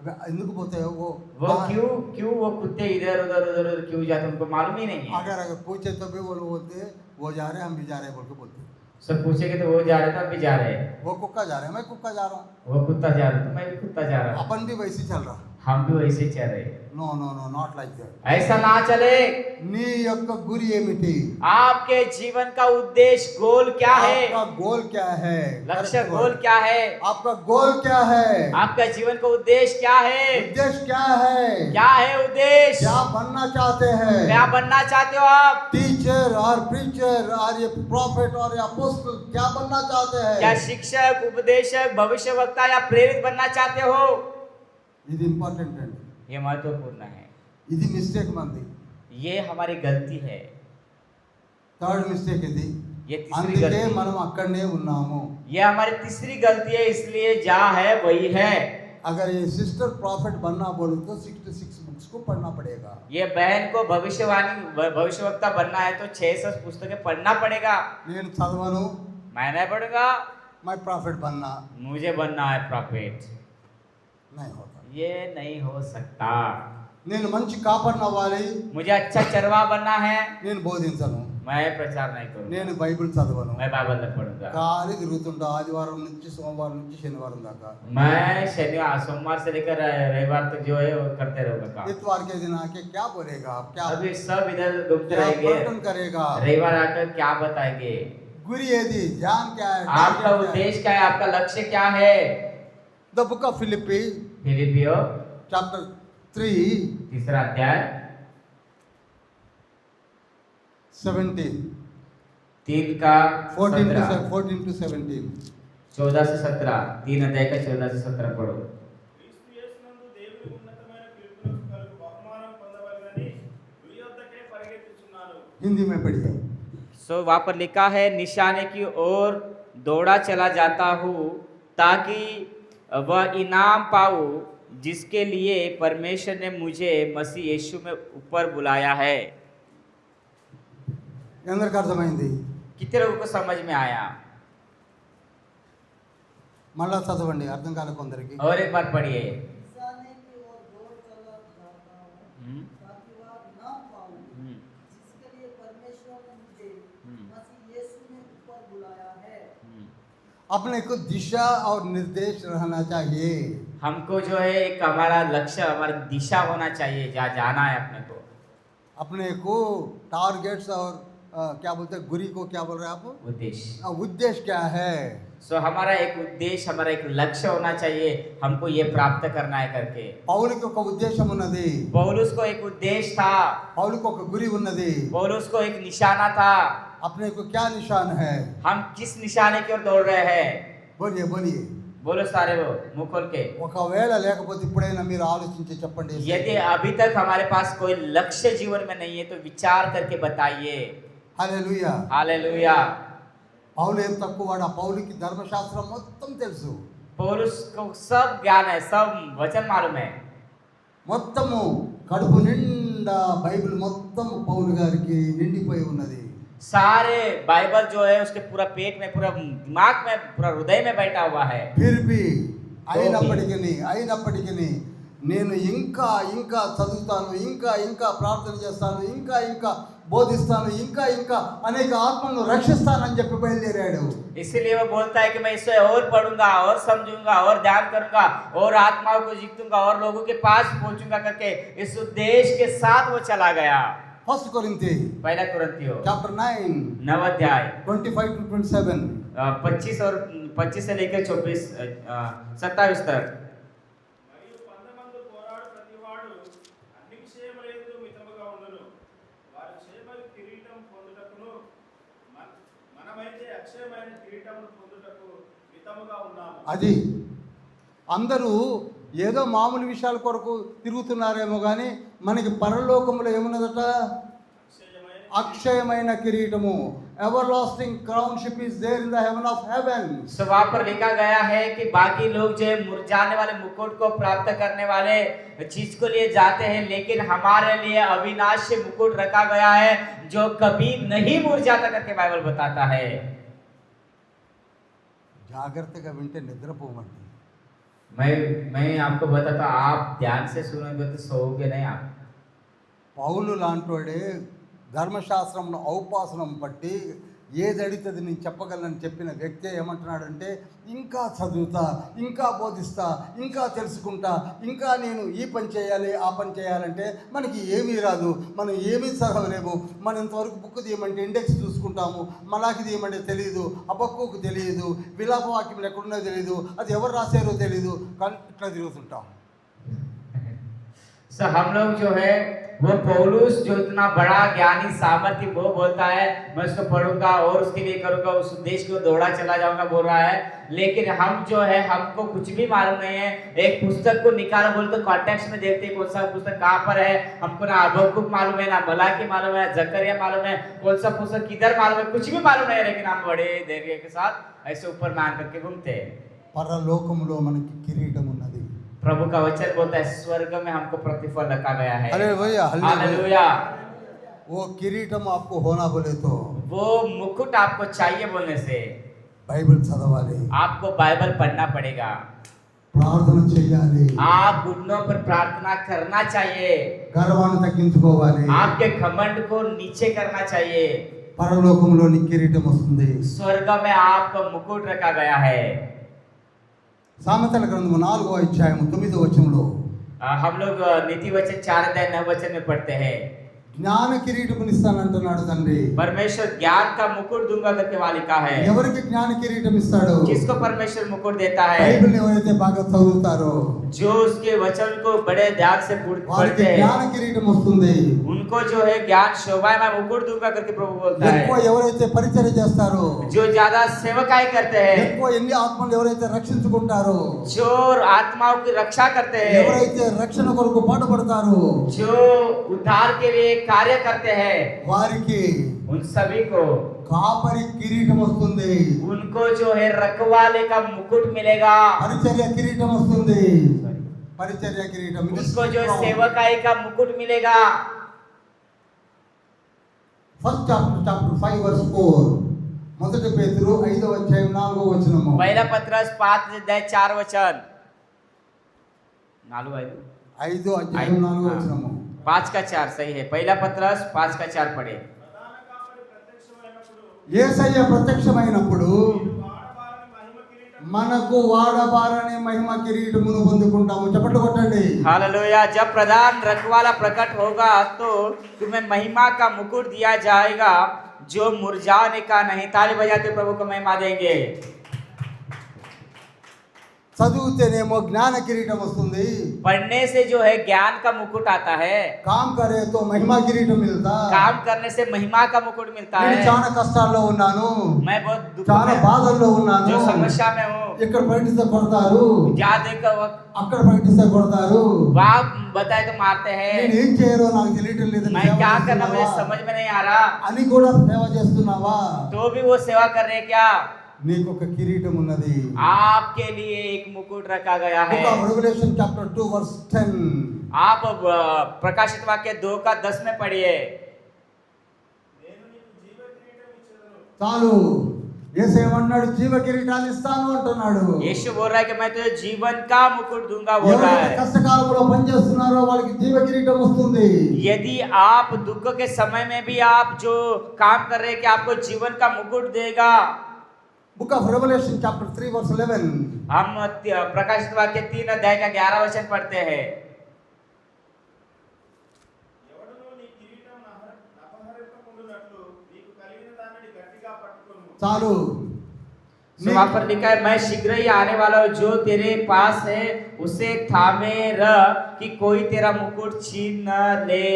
అవి ఎందుకు పోతాయో वो वहाँ- क्यों क्यों वो कुत्ते इधर उधर उधर उधर क्यों जाते उनको मालूम ही नहीं है। अगर अगर पूछे तो भी वो लोग बोलते वो जा रहे हैं, हम भी जा रहे हैं बोल के बोलते. सब पूछेंगे तो वो जा रहे थे, अब भी जा रहे हैं। वो कुत्ता जा रहे हैं, मैं कुत्ता जा रहा हूँ, वो कुत्ता जा रहा है तो मैं भी कुत्ता जा रहा हूँ। अपन भी वैसे ही चल रहा. हम भी वैसे ही चल रहे हैं। No no no not like that. ऐसा ना चले। నీ యొక్క గురి ఏమిటి? आपके जीवन का उद्देश्य गोल क्या है, आपका गोल क्या है? लक्ष्य गोल क्या है, आपका गोल क्या है? आपका जीवन का उद्देश्य क्या है, उद्देश्य क्या है? क्या है उद्देश्य, क्या बनना चाहते हैं? क्या बनना चाहते हो आप, टीचर और प्रीचर और ये प्रॉफिट और ये अपोस्टल क्या बनना चाहते क्या हैं? शिक्षक, उपदेशक, भविष्यवक्ता या प्रेरित बनना चाहते हो? ఇది ఇంపార్టెంట్ అండి. ये महत्वपूर्ण है, ఇది మిస్టేక్ మంది. ये हमारी गलती है, థర్డ్ మిస్టేక్ ఇది. ये तीसरी అందుకే गलती, మనం అక్కడనే ఉన్నాము. ये हमारी तीसरी गलती है, इसलिए जहाँ है वही है। अगर ये सिस्टर प्रॉफिट बनना बोले तो 66 बुक्स को पढ़ना पड़ेगा. ये बहन को भविष्यवक्ता बनना है तो 600 पुस्तकें पढ़ना पड़ेगा। నేను చదవను, मैं नहीं पढ़ूंगा, मैं प्रॉफिट बनना मुझे बनना है प्रॉफिट, नहीं होता. ये नहीं हो सकता। నేను మంచి కాపర్ని అవ్వాలి, मुझे अच्छा चरवा बनना है, నేను బోధించను, मैं प्रचार नहीं करूंगा, నేను బైబిల్ చదవను, मैं बाइबल नहीं पढ़ूंगा, ఖాళీ తిరుగుతుంటా ఆదివారం నుంచి సోమవారం నుంచి శనివారం దాకా. मैं शनिवार सोमवार से लेकर रविवार तक जो है वो करते रहूंगा काम। इतवार के दिन आके क्या बोलेगा आप, क्या अभी सब इधर घूमते क्या रहेंगे, प्रकटन करेगा? रविवार आकर क्या बताएंगे, गुरी ఏది, ध्यान क्या है, आपका उद्देश्य क्या है, आपका लक्ष्य क्या है। द बुक ऑफ फिलिपी फिलिपियो चैप्टर 3 तीसरा अध्याय 17 3 का 14 17, to 17. 14 से 17, 3 अध्याय का 14 से 17 पढ़ो। క్రీస్తు యేసునందు దేవుని ఉన్నతమైన పిలుపునకు కలుగు బహుమానం పొందవలెనని గురి వద్దకే పరిగెత్తుచున్నాను. हिंदी में पढ़िए. सो वहाँ पर लिखा है निशाने की ओर दौड़ा चला जाता हूँ ताकि वह इनाम पाऊँ जिसके लिए परमेश्वर ने मुझे मसीह यीशु में ऊपर बुलाया है। ఎందరికి అర్థమైంది? कितने लोगों को समझ में आया? మళ్ళా చదవండి, అర్థం కాలే కొందరికి. और एक बार पढ़िए। निशाने की ओर दौड़ चला जाता हूँ हम्म, ताकि वह इनाम पाऊँ हम्म, जिसके लिए परमेश्वर ने मुझे हम्म। मसीह यीशु में ऊपर बुलाया है। हम्म। अपने को दिशा और निर्देश रहना चाहिए. हमको जो है एक हमारा लक्ष्य, हमारा दिशा होना चाहिए जहाँ जाना है अपने को। अपने को टारगेट्स और क्या बोलते हैं, गुरी को क्या बोल रहे हैं आप? उद्देश्य, उद्देश्य क्या है? सो हमारा एक उद्देश्य, हमारा एक लक्ष्य होना चाहिए, हमको ये प्राप्त करना है करके। పౌలుకి ఒక ఉద్దేశం ఉన్నది, पौलुस को एक उद्देश्य था, పౌలుకి ఒక గురి ఉన్నది. पौलुस को एक निशाना था। अपने को क्या निशान है? हम किस निशाने की ओर दौड़ रहे हैं? बोलिए बोलिए. बोलो सारे वो मुंह खोल के। ఒకవేళ లేకపోతే ఇప్పుడైనా మీరు ఆలోచించి చెప్పండి. यदि अभी तक हमारे पास कोई लक्ष्य जीवन में नहीं है तो विचार करके बताइए। హల్లెలూయా. हालेलुया। పౌలు ఏం తక్కువ ఆ పౌలుకి ధర్మశాస్త్రం మొత్తం తెలుసు. पौलुस को सब ज्ञान है, सब वचन मालूम है। మొత్తము కడుపు నిండా బైబిల్ మొత్తం పౌలు గారికి నిండిపోయి ఉన్నది. सारे बाइबल जो है उसके पूरा पेट में, पूरा दिमाग में, पूरा हृदय में बैठा हुआ है। फिर भी అయినప్పటికీ నేను ఇంకా ఇంకా చదువుతాను, ఇంకా ఇంకా ప్రార్థన చేస్తాను, ఇంకా ఇంకా బోధిస్తాను, ఇంకా ఇంకా అనేక ఆత్మలను రక్షిస్తానని చెప్పి బయలుదేరాడు. इसीलिए वो बोलता है कि मैं इसे और पढ़ूंगा और समझूंगा और ध्यान करूंगा और आत्माओं को जीतूंगा और लोगों के पास पहुंचूंगा करके इस उद्देश्य के साथ वो चला गया। फर्स्ट कोरिन्थी पहला कुरिन्थियों चैप्टर 9 9 अध्याय 25 to 27 25 और 25 से लेकर 27 तक। మరియు 11 పోరాడు ప్రతివాడు అన్ని విషయములందు మితముగా ఉండును. వారి క్షేమ కిరీటం పొందుటకును మనమైతే అక్షయమైన కిరీటమును పొందుటకు మితముగా ఉన్నాము. అది అందరూ ఏదో మామూలు విషయాల కొరకు తిరుగుతున్నారేమో కానీ మనకి పరలోకములో ఏమున్నదట? అక్షయమైన కిరీటము. Everlasting crownship is there in the heaven of heaven. So वहां पर लिखा गया है कि बाकी लोग जो है मुरझाने वाले मुकुट को प्राप्त करने वाले चीज को लिए जाते हैं, लेकिन हमारे लिए अविनाशी मुकुट रखा गया है जो कभी नहीं मुरझाता करके बाइबल बताता है। జాగ్రత్తగా వింటే నిద్రపోమండి. मैं आपको बताता हूं, आप ध्यान से सुनोगे तो सोओगे नहीं आप। పౌలు లాంటోడే ధర్మశాస్త్రంను ఔపాసనం పట్టి ఏది అడిగితే నేను చెప్పగలను చెప్పిన వ్యక్తి ఏమంటున్నాడంటే, ఇంకా చదువుతా, ఇంకా బోధిస్తా, ఇంకా తెలుసుకుంటా, ఇంకా నేను ఈ పని చేయాలి ఆ పని చేయాలంటే మనకి ఏమీ రాదు, మనం ఏమీ చదవలేము. మనం ఇంతవరకు బుక్ తీయమంటే ఇండెక్స్ చూసుకుంటాము, మలాకి తీయమంటే తెలియదు, అబక్కుకు తెలియదు, విలాపవాక్యం ఎక్కడున్నో తెలియదు, అది ఎవరు రాశారో తెలియదు, కానీ ఇట్లా తిరుగుతుంటాం. सो हम लोग जो है वो पौलुस जो इतना बड़ा ज्ञानी सामर्थ्य वो बोलता है मैं उसको पढ़ूंगा और उसके लिए करूंगा, उस उद्देश्य को दौड़ा चला जाऊंगा बोल रहा है, लेकिन हम जो है हमको कुछ भी मालूम नहीं है। एक पुस्तक को निकालो बोल तो कॉन्टेक्स्ट में देखते हैं कौन सा पुस्तक कहाँ पर है, हमको ना हबक्कुक मालूम है, ना मलाकी मालूम है, जकरिया मालूम है, कौन सा पुस्तक किधर मालूम है, कुछ भी मालूम नहीं है, लेकिन हम बड़े धैर्य के साथ ऐसे ऊपर मान करके घूमते हैं। పరలోకములో మనకి కిరీటం ఉన్నది. प्रभु का वचन बोलता है स्वर्ग में हमको प्रतिफल रखा गया है। Hallelujah, hallelujah. वो किरीटम आपको होना बोले तो वो मुकुट आपको चाहिए बोलने से బైబిల్ చదవాలి, आपको बाइबल पढ़ना पड़ेगा, ప్రార్థన చేయాలి, आप घुटनों पर प्रार्थना करना चाहिए, గర్వాన్ని తగ్గించుకోవాలి. आपके घमंड को नीचे करना चाहिए। పరలోకంలో నీ కిరీటం వస్తుంది. स्वर्ग में आपको मुकुट रखा गया है। సామెతల గ్రంథము 4వ అధ్యాయము 9వ వచనంలో हम लोग नीति वचन 4 अध्याय 9 वचन में पढ़ते हैं, జ్ఞాన కిరీటముని ఇస్తానంటున్నాడు తండ్రి. परमेश्वर ज्ञान का मुकुट दूंगा करके वाली का है। ఎవరికి జ్ఞాన కిరీటం ఇస్తాడు? किसको परमेश्वर मुकुट देता है? బైబిల్ ఎవరైతే బాగా చదువుతారో जो उसके वचन को बड़े ध्यान से వారికి पढ़ते हैं జ్ఞాన కిరీటం వస్తుంది. उनको जो है ज्ञान शोभायमान मुकुट दूंगा करके प्रभु बोलता ఎక్కువ है। ఎవరైతే పరిచర్య చేస్తారో, जो ज्यादा सेवकाई करते हैं, ఎక్కువ ఎన్ని ఆత్మలు ఎవరైతే రక్షించుకుంటారో, जो आत्माओं की रक्षा करते हैं, ఎవరైతే రక్షణ కొరకు పాటుపడతారో जो उद्धार के लिए कार्य करते हैं, వారికి उन सभी को కాపరి కిరీటం వస్తుంది. उनको जो है रखवाले का मुकुट मिलेगा, పరిచర్య కిరీటం వస్తుంది. పరిచర్య కిరీటం उसको जो सेवकाई का मुकुट मिलेगा। ఫస్ట్ చాప్టర్ 5 వర్స్ 4 మొదటి పేతురు 5వ అధ్యాయం 4వ వచనము. पहला पत्रस 5 अध्याय 4 वचन 4 5వ అధ్యాయం 4వ వచనము. 5 का 4 सही है। पहला पत्रस 5 का 4 पढ़े। ప్రధాన కాపరి ప్రత్యక్షమైనప్పుడు యేసయ్య ప్రత్యక్షమైనప్పుడు వాడబారని మహిమ కిరీటం మనకు వాడబారని మహిమ కిరీటమును పొందుకుంటాము. చప్పట్లు కొట్టండి. हालेलुया। जब प्रधान रखवाला प्रकट होगा तो तुम्हें महिमा का मुकुट दिया जाएगा जो मुरझाने का नहीं। ताली बजाते प्रभु को महिमा देंगे। చదివితేనేమో జ్ఞాన కిరీటం వస్తుంది. पढ़ने से जो है ज्ञान का मुकुट आता है, కామ్ కరే తో మహిమా కిరీటం మిల్తా. काम करने से महिमा का मुकुट मिलता నేను है। చాలా కష్టాల్లో ఉన్నాను, मैं बहुत दुख చాలా में, బాధల్లో ఉన్నాను, जो समस्या में हूँ, ఇక్కడ ప్రకటిస్తే కొడతారు, जहाँ देखो वो అక్కడ ప్రకటిస్తే కొడతారు, वहाँ बताए तो मारते हैं, నేను ఏం చేయరో నాకు తెలియటం లేదు, मैं क्या करना मुझे समझ में नहीं आ रहा, అని కూడా సేవ చేస్తున్నావా? तो भी वो सेवा कर रहे हैं क्या? నీకు ఒక కిరీటం ఉన్నది. आपके लिए एक मुकुट रखा गया है. Book of revolution chapter 2 verse 10. आप प्रकाशित वाक्य 2:10 में पढ़िए. నేను నీకు జీవ కిరీటం ఇచ్చేదను. చాలు, యేసు ఏమన్నాడు? జీవ కిరీటాన్ని ఇస్తాను అంటున్నాడు. यीशु बोल रहा है कि मैं तुझे जीवन का मुकुट दूंगा बोल रहा ఎవరైతే है. కష్టకాలంలో పనిచేస్తున్నారో వాళ్ళకి జీవ కిరీటం వస్తుంది. यदि आप दुख के समय में भी आप जो काम कर रहे हैं कि आपको जीवन का मुकुट देगा. Book of revolution chapter 3 verse 11. हम प्रकाशित वाक्य 3:11 पढ़ते हैं. ఎవడును నీ కిరీటం అపహరింపకుండునట్లు నీకు కలిగిన దానిని గట్టిగా పట్టుకొను. చాలు. सो वहां पर लिखा है, मैं शीघ्र ही आने वाला हूं, जो तेरे पास है उसे थामे रह कि कोई तेरा मुकुट छीन न ले.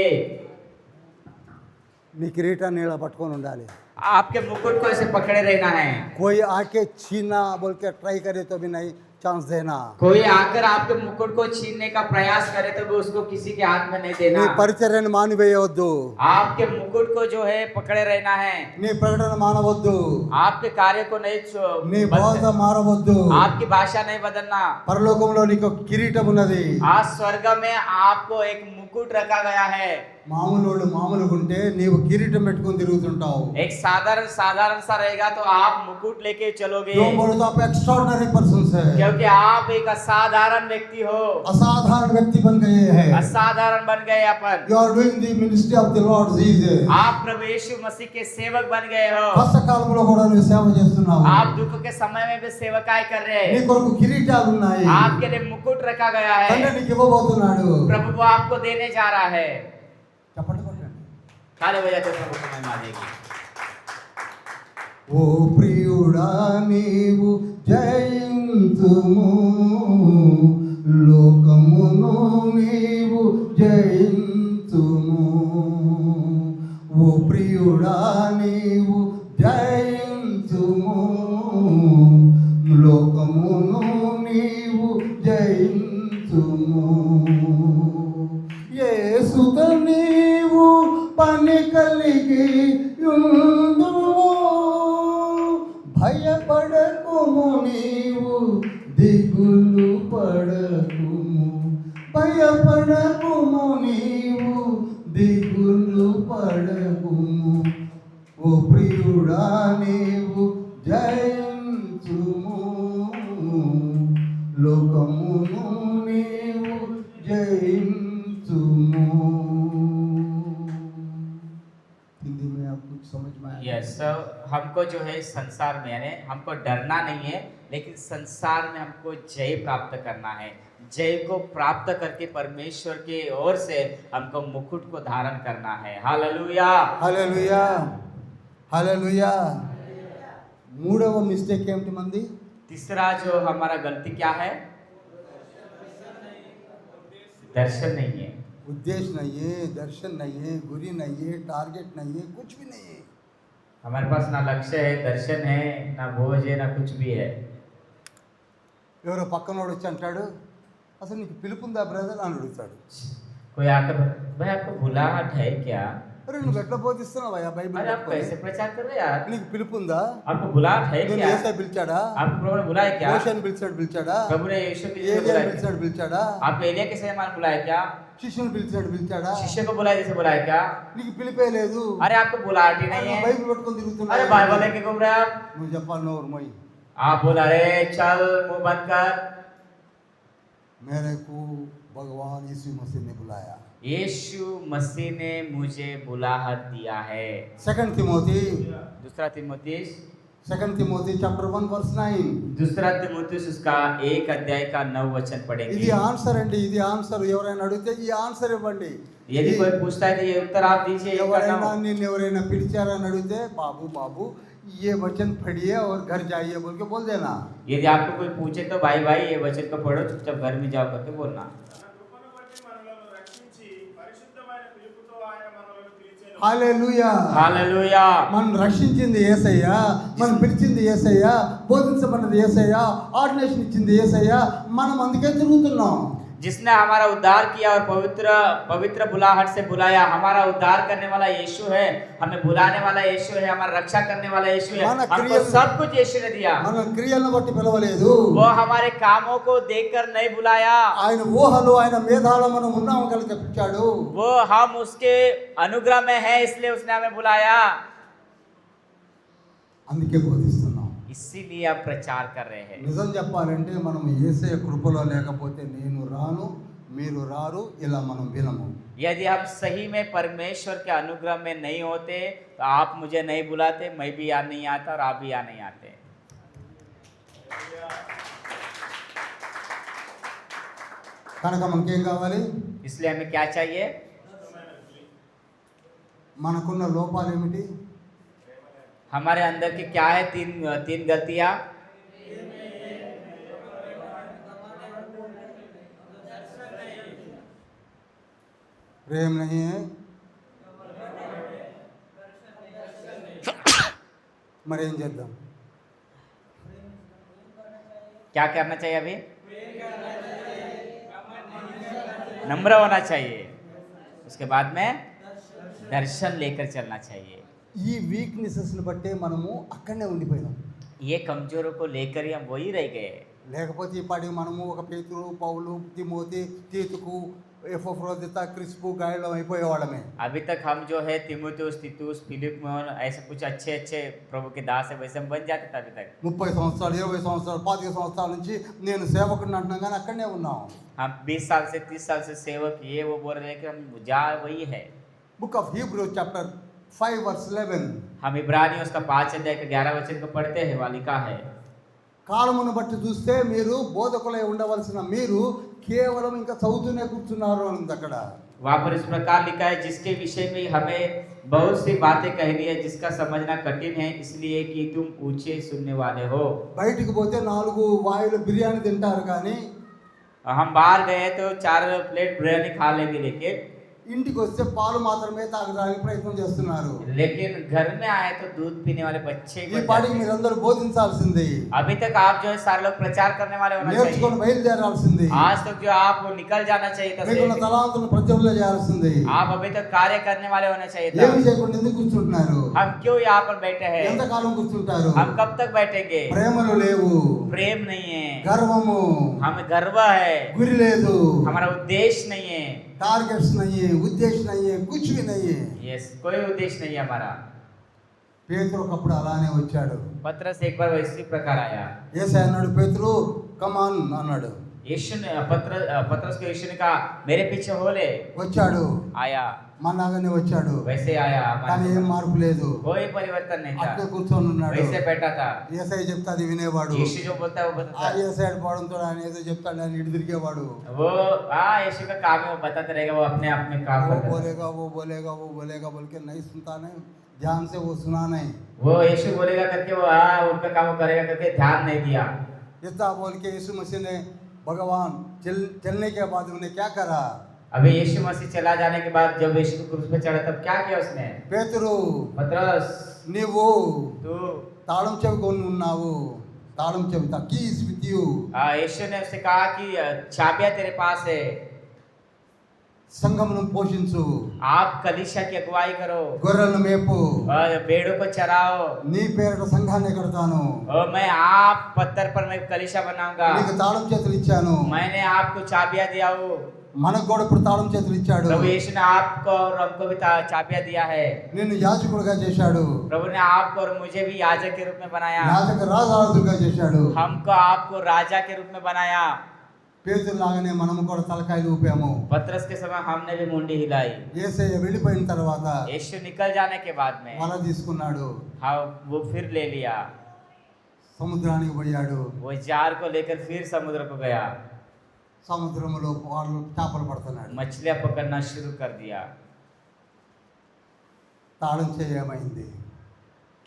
నీ కిరీటాన్ని ఇలా పట్టుకొని ఉండాలి. आपके मुकुट को ऐसे पकड़े रहना है. कोई आके छीना बोल के ट्राई करे तो भी नहीं चांस देना. कोई आकर आपके मुकुट को छीनने का प्रयास करे तो भी उसको किसी के हाथ में नहीं నీ देना. పరిచర్యను మానివేయవద్దు. आपके मुकुट को जो है पकड़े रहना है. నీ ప్రకటన మానవద్దు. आपके कार्य को नहीं నీ బోధ మారవద్దు. आपकी भाषा नहीं बदलना. పరలోకంలో నీకు ఒక కిరీటం ఉన్నది. आज स्वर्ग में आपको एक मुकुट रखा गया है. మామూలు మామూలుగా ఉంటే నీవు కిరీటం పెట్టుకొని తిరుగుతుంటావు. एक साधारण सा रहेगा तो आप मुकुट लेके चलोगे, जो बोलो तो आप एक्स्ट्राऑर्डिनरी पर्सन है, क्योंकि आप एक असाधारण व्यक्ति हो. असाधारण व्यक्ति बन गए हैं. असाधारण बन गए अपन. You are doing the ministry of the Lord Jesus. आप प्रभु यीशु मसीह के सेवक बन गए हो. కష్టకాలంలో కూడా నువ్వు సేవ చేస్తున్నావు. आप दुख के समय में भी सेवकाई कर रहे నీ हैं. కొరకు కిరీటాలు ఉన్నాయి. आपके लिए मुकुट रखा गया తండ్రి है. నీకు ఇవ్వబోతున్నాడు. प्रभु वो आपको देने जा रहा है. చప్పట్లు కొట్టండి. ताली बजाते प्रभु को महिमा देगी. ఓ ప్రియుడా నీవు జయింతుము, లోకమును నీవు జయింతుము. ఓ ప్రియుడా నీవు జయింతుము, లోకమును నీవు జయింతుము. యేసుతో నీవు పని కలిగి ఉందుము, భయపడకుము నీవు దిగులు పడకుము, భయపడకుము నీవు దిగులు పడకుము. ఓ ప్రియుడా నీవు జయించుము, లోకమును నీవు జయించుము. हिंदी में आप कुछ समझ में आया? यस, हमको जो है संसार में यानी हमको डरना नहीं है, लेकिन संसार में हमको जय प्राप्त करना है. जय को प्राप्त करके परमेश्वर की ओर से हमको मुकुट को धारण करना है. हालेलुया. హల్లెలూయా, హల్లెలూయా. మూడవ మిస్టేక్ ఏమిటి మంది? तीसरा जो हमारा गलती क्या है? दर्शन नहीं है. उद्देश्य नहीं है, दर्शन नहीं है, गुरी नहीं है, टारगेट नहीं है, कुछ भी नहीं है. हमारे पास ना लक्ष्य है, दर्शन है, ना बोझ है, ना कुछ भी है. ఎవరో పక్కనోడు వచ్చి అంటాడు, అసలు నీకు పిలుపుందా బ్రదర్ అని అడుగుతాడు. कोई आकर, भाई आपको बुलाहट है क्या? అరే నువ్వు ఎట్లా బోధిస్తున్నావా బైబిల్ अरे आप कैसे प्रचार कर रहे हैं यार? నీకు పిలుపుందా? आपको बुलाहट है నేను क्या? యేసయ్య పిలిచాడా? आपको प्रभु ने बुलाया क्या? మోషేని పిలిచాడా? प्रभु ने यीशु के लिए ఏలియాని बुलाया. పిలిచాడా? आपको एलिया के समान बुलाया क्या? శిష్యుని పిలిచాడా? शिष्य को बुलाया जैसे बुलाया क्या? నీకు పిలిపే లేదు. अरे आपको बुलाहट ही नहीं है. బైబిల్ పట్టుకొని अरे తిరుగుతున్నావు. बाइबल लेके घूम रहे हैं आप. నువ్వు చెప్పాలి నోరు మొయ్. आप बोला अरे चल मुंह बंद कर. मेरे को भगवान यीशु मसीह ने बुलाया. यीशु मसीह ने मुझे बुलाहट दिया है. सेकंड तिमोथी दूसरा तिमोथेयुस चैप्टर 1 वर्स 9. दूसरा तिमोथेयुस उसका 1 अध्याय का 9 वचन ఇది पढ़ेंगे. ఆన్సర్ అండి, ఇది ఆన్సర్. ఎవరైనా అడిగితే ఈ ఆన్సర్ ఇవ్వండి. यदि कोई पूछता है तो ये उत्तर आप दीजिए. ये करना ఎవరైనా हो. నిన్ను ఎవరైనా పిలిచారని అడిగితే బాబు బాబు ये वचन पढ़िए और घर जाइए बोल के बोल देना. यदि आपको कोई पूछे तो भाई भाई ये वचन को पढ़ो, चुपचाप घर में जाओ करके बोलना. తన కృపను బట్టి మనలను రక్షించి పరిశుద్ధమైన పిలుపుతో ఆయన మనలను పిలిచెను. హల్లెలూయా. हालेलुया। మనం రక్షించింది యేసయ్య, మనం పిలిచింది యేసయ్య, బోధించమన్నది యేసయ్య, ఆర్డినేషన్ ఇచ్చింది యేసయ్య. మనం అందుకే తిరుగుతున్నాం. जिसने हमारा उद्धार किया और पवित्र पवित्र बुलाहट से बुलाया, हमारा उद्धार करने वाला यीशु है, हमें बुलाने वाला यीशु है, हमारा रक्षा करने वाला यीशु है। మన हमको క్రియలు- सब कुछ यीशु ने दिया। మన క్రియలను బట్టి పిలవలేదు. वो हमारे कामों को देखकर नहीं बुलाया, ఆయన ఊహలు, ఆయన మేధాలు మనం ఉన్నాము కనుక చెప్పించాడు. वो हम उसके अनुग्रह में है इसलिए उसने हमें बुलाया। అందుకే బోధిస్తున్నాం. इसीलिए अब प्रचार कर रहे हैं। నిజం చెప్పాలంటే మనం యేసయ్య కృపలో లేకపోతే నేను రాను, మీరు రారు, ఇలా మనం వినము. यदि हम सही में परमेश्वर के अनुग्रह में नहीं होते तो आप मुझे नहीं बुलाते, मैं भी यहाँ नहीं आता और आप भी यहाँ नहीं आते। కనుక మనకేం కావాలి? इसलिए हमें क्या चाहिए? మనకున్న లోపాలు ఏమిటి? हमारे अंदर की क्या है? तीन गलतियाँ। ప్రేమ नहीं है, మరి ఏం చేద్దాం? क्या करना चाहिए अभी? नम्र होना चाहिए, उसके बाद में दर्शन लेकर चलना चाहिए। ఈ వీక్నెసెస్ని బట్టే మనము అక్కడనే ఉండిపోయినాం. ये कमजोरों को लेकर ही हम वही रह गए। లేకపోతే ఈ పాటికి మనము ఒక పేతురు, పౌలు, తిమోతి, తీతుకు, ఎపఫ్రోదిత, క్రిస్పు, గాయలం అయిపోయేవాళ్ళమే. अभी तक हम जो है तिमुथियुस, तीतुस, फिलिप्मोन, ऐसे कुछ अच्छे अच्छे प्रभु के दास है, वैसे हम बन जाते थे अभी तक। 30 సంవత్సరాలు, 20 సంవత్సరాలు, 25 సంవత్సరాల నుంచి నేను సేవకుడిని అంటున్నాం కానీ అక్కడనే ఉన్నాం. हम 20 साल से 30 साल से सेवक ये वो बोल रहे हैं कि हम जा वही है। Book of Hebrew chapter 5 verse 11. हम इब्रानियों उसका 5 अध्याय के 11 वचन को पढ़ते हैं, वहाँ लिखा है, కాలమును బట్టి చూస్తే మీరు బోధకులై ఉండవలసిన మీరు కేవలం ఇంకా చదువుతూనే కూర్చున్నారు అని ఉంది అక్కడ. वहाँ पर इस प्रकार लिखा है, जिसके विषय में हमें बहुत सी बातें कहनी है, जिसका समझना कठिन है, इसलिए कि तुम ऊंचे सुनने वाले हो। బయటికి పోతే 4 వాయిల బిర్యానీ తింటారు కానీ हम बाहर गए तो 4 प्लेट बिरयानी खा लेंगे, ఇంటికి వస్తే పాలు మాత్రమే తాగడానికి ప్రయత్నం చేస్తున్నారు. लेकिन घर में आए तो दूध पीने वाले बच्चे ఈ పాటికి మీరందరూ బోధించాల్సింది, अभी तक आप जो है सारे लोग प्रचार करने वाले होना నేర్చుకొని चाहिए। బయలుదేరాల్సింది, आज तक जो आप निकल जाना चाहिए था, మీకున్న తలాంతులను ప్రజల్లో చేయాల్సింది. आप अभी तक कार्य करने वाले होना चाहिए ఏమి था। చేయకుండా ఎందుకు కూర్చుంటున్నారు? हम क्यों यहाँ पर बैठे हैं? ఎంతకాలం కూర్చుంటారు? हम कब तक बैठेंगे? ప్రేమలు లేవు, प्रेम नहीं है, గర్వము, हमें गर्व है, గురి లేదు, हमारा उद्देश्य नहीं है। टारगेट्स नहीं है, उद्देश्य नहीं है, कुछ भी नहीं है. यस, कोई उद्देश्य नहीं है हमारा। పేతురు ఒకప్పుడు అలానే వచ్చాడు. पतरस एक बार इसी प्रकार आया। యేసయ్య అన్నాడు, పేతురు కమాన్ అన్నాడు. यीशु ने पतरस को यीशु ने कहा, मेरे पीछे हो ले। వచ్చాడు, आया, మనలాగానే వచ్చాడు, वैसे आया, కానీ ఏం మార్పు లేదు. कोई परिवर्तन नहीं అట్లే था, కూర్చొని ఉన్నాడు. वैसे बैठा था। యేసయ్య చెప్తే అది వినేవాడు. यीशु जो बोलता है वो ఆ बताता है। యేసయ్య పోవడంతో ఆయన ఏదో చెప్తాడు, ఆయన ఇటు తిరిగేవాడు. वो यीशु का काम है, वो बताते रहेगा, वो अपने आप में काम वो करता है। बोलेगा, वो बोलेगा, वो बोलेगा बोल के नहीं सुनता, नहीं ध्यान से वो सुना नहीं. वो यीशु बोलेगा करके वो उनका काम वो करेगा करके ध्यान नहीं दिया। इतना बोल के यीशु मसीह ने भगवान चलने के बाद उन्हें क्या करा? अभी यीशु मसीह चला जाने के बाद जब यीशु क्रूस पे चढ़ा तब क्या किया उसने? పేతురు, पतरस, నీవు तू తాళం చెవి కొని ఉన్నావు, తాళం చెవి ద కీస్ విత్ యు. यीशु ने उससे कहा कि चाबियां तेरे पास है, సంఘమును పోషించు, आप कलीसिया की अगुवाई करो గొర్రెలను మేపు, और भेड़ों को चराओ, నీ పేరిట సంఘాన్ని కడతాను, और मैं आप पत्थर पर मैं कलीसिया बनाऊंगा। నీకు తాళం చేతులు ఇచ్చాను. मैंने आपको चाबियां दिया हूँ। మనకు కూడా ఇప్పుడు తాళం చేతులు ఇచ్చాడు. प्रभु यीशु ने आपको और हमको भी चाबियां दिया है। నిన్ను యాజకుడుగా చేశాడు, प्रभु ने आपको और मुझे भी याजक के रूप में बनाया, యాజక రాజాదుగా చేశాడు. हमको आपको राजा के रूप में बनाया। పేతురు లాగానే మనము కూడా తలకాయలు ఊపాము. पतरस के समय हमने भी मुंडी हिलाई। యేసయ్య వెళ్ళిపోయిన తర్వాత यीशु निकल जाने के बाद में వల తీసుకున్నాడు, हाँ वो फिर ले लिया, సముద్రానికి పోయాడు. वो जार को लेकर फिर समुद्र को गया, సముద్రంలో వాళ్ళు చేపలు పడుతున్నాడు. मछलियां पकड़ना शुरू कर दिया। తాళం చేయమైంది,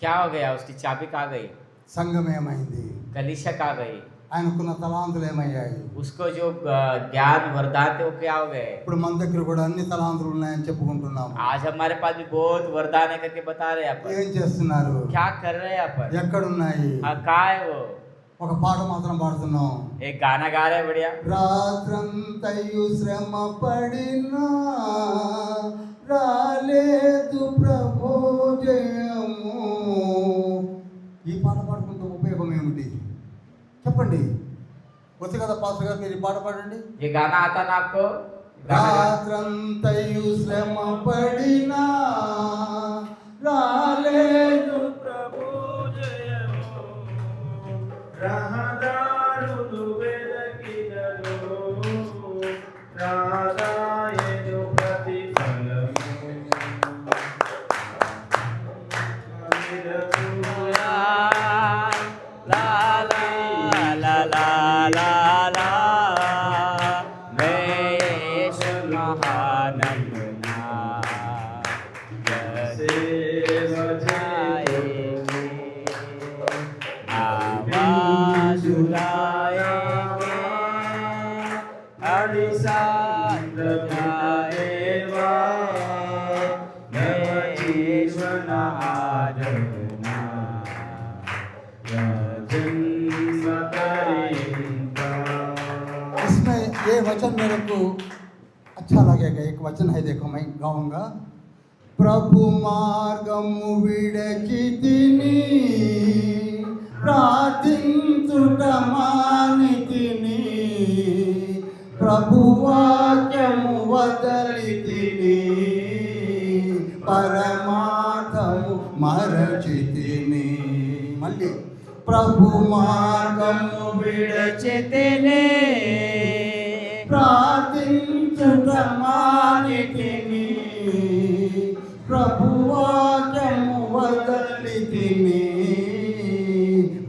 क्या हो गया? उसकी चाबी कहाँ गई? సంఘం ఏమైంది? कलीसिया कहाँ गई? ఆయనకున్న తలాంతులు ఏమయ్యాయి? उसको जो ज्ञान वरदान थे वो क्या हो गए? ఇప్పుడు మన దగ్గర కూడా అన్ని తలాంతులు ఉన్నాయని చెప్పుకుంటున్నాము. आज हमारे पास भी बहुत वरदान है करके बता रहे हैं अपन. ఏం చేస్తున్నారు? क्या कर रहे हैं अपन? ఎక్కడున్నాయి? कहाँ है वो? ఒక పాట మాత్రం పాడుతున్నాం. एक गाना गा रहे हैं बढ़िया. రాత్రంతయు శ్రమ పడినా రాలేదు ప్రభు జయము. ఈ పాట పాడుకుంటే ఉపయోగం ఏమిటి చెప్పండి? వచ్చి కదా పాస్టర్ గారు, మీరు ఈ పాట పాడండి. ये गाना आता ना आपको? రాత్రంతయు శ్రమ పడినా రాలేదు ప్రభు జయము రహదారులు వెదకినను రాదాయను ప్రతిఫలము इसमें ये वचन मेरे को अच्छा लगेगा. एक वचन है, देखो मैं गाऊंगा. प्रभु మార్గము విడచితిని ప్రార్థించుట మానితిని ప్రభు వాక్యము వదలితిని పరమార్థము మరచితిని. మళ్ళీ ప్రభు మార్గము విడచితిని ప్రార్థించుట మానితిని ప్రభు వాక్యము వదలితిని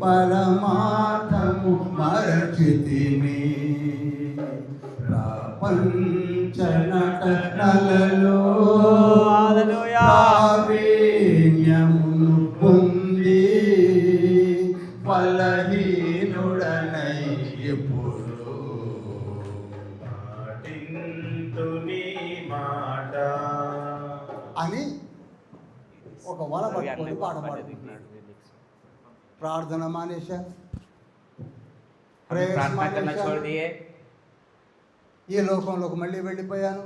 పరమార్థము మరచితిని. ప్రపంచ నటనలలో ప్రావీణ్యమును పొంది బలహీనుడనై ఎప్పుడు పాటింతు నీ మాట అని ఒక వల పట్టుకొని పాట పాడుతున్నాడు. ప్రార్థన మానేశా, प्रार्थना करना छोड़ दिए, ఈ లోకంలోకి మళ్ళీ వెళ్ళిపోయాను.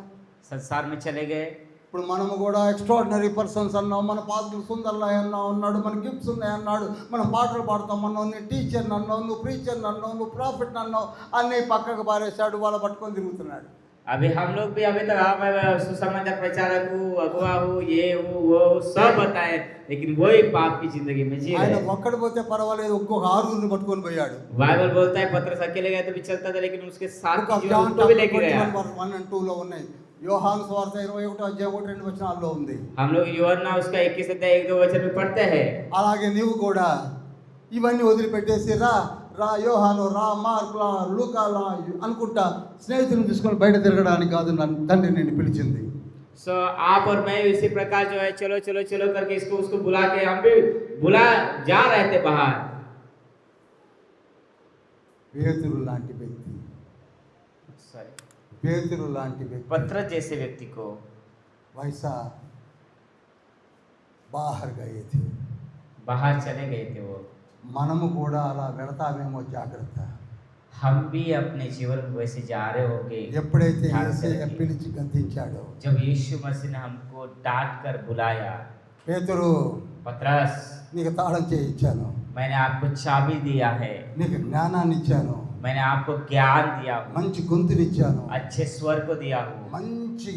संसार में चले गए. ఇప్పుడు మనము కూడా ఎక్స్ట్రాడినరీ పర్సన్స్ అన్నాం, మన పాత్రలు సుందర్లా అన్నావు అన్నాడు, మన గిఫ్ట్స్ ఉన్నాయి అన్నాడు, మనం పాటలు పాడతాం అన్నావు, నేను టీచర్ని అన్నావు, నువ్వు ప్రీచర్ని అన్నావు, నువ్వు ప్రాఫిట్ అన్నావు, అన్నీ పక్కకు పారేశాడు, వాళ్ళ పట్టుకొని తిరుగుతున్నాడు. अभी हम लोग भी अभी तक मैं सुसमाचार प्रचारक हूँ, अगुआ हूँ, ये हूँ वो हूँ, सब बताए, लेकिन वही पाप की जिंदगी में जी ఆయన रहे. ఒక్కడు పోతే పర్వాలేదు, ఇంకొక ఆరుగురిని పట్టుకొని పోయాడు. बाइबल बोलता है पत्रस अकेले गए तो भी चलता था, लेकिन उसके साथ ఒక जो జాన్ उनको भी लेके गया. 1 and 2 లో ఉన్నాయి. యోహాను సువార్త 21:1-2 వచనాల్లో ఉంది. हम लोग यूहन्ना उसका 21 अध्याय 1-2 वचन में पढ़ते हैं. అలాగే నీవు కూడా ఇవన్నీ వదిలిపెట్టేసి రా రా యోహాను, రా మార్కులా, లూకాలా అనుకుంటా స్నేహితులను తీసుకొని బయట తిరగడానికి కాదు నన్ను తండ్రి నేను పిలిచింది. सो आप और मैं इसी प्रकार जो है चलो चलो चलो करके इसको उसको बुला के हम भी बुला जा रहे थे बाहर. పేతురు లాంటి వ్యక్తి, सॉरी, పేతురు లాంటి వ్యక్తి पत्रस जैसे व्यक्ति को वैसा बाहर गए थे. बाहर चले गए थे वो. మనము కూడా అలా వెళతామేమో జాగ్రత్త. हम भी अपने जीवन में वैसे जा रहे होंगे. ఎప్పుడైతే ध्यान से యేసయ్య रखिए. పిలిచి గద్దించాడో, जब यीशु मसीह ने हमको डांट कर बुलाया, పేతురు पत्रस నీకు తాళం చేయించాను, मैंने आपको चाबी दिया है, నీకు జ్ఞానాన్ని ఇచ్చాను, मैंने आपको ज्ञान दिया हूँ, మంచి గొంతునిచ్చాను, अच्छे स्वर को दिया हूँ, మంచి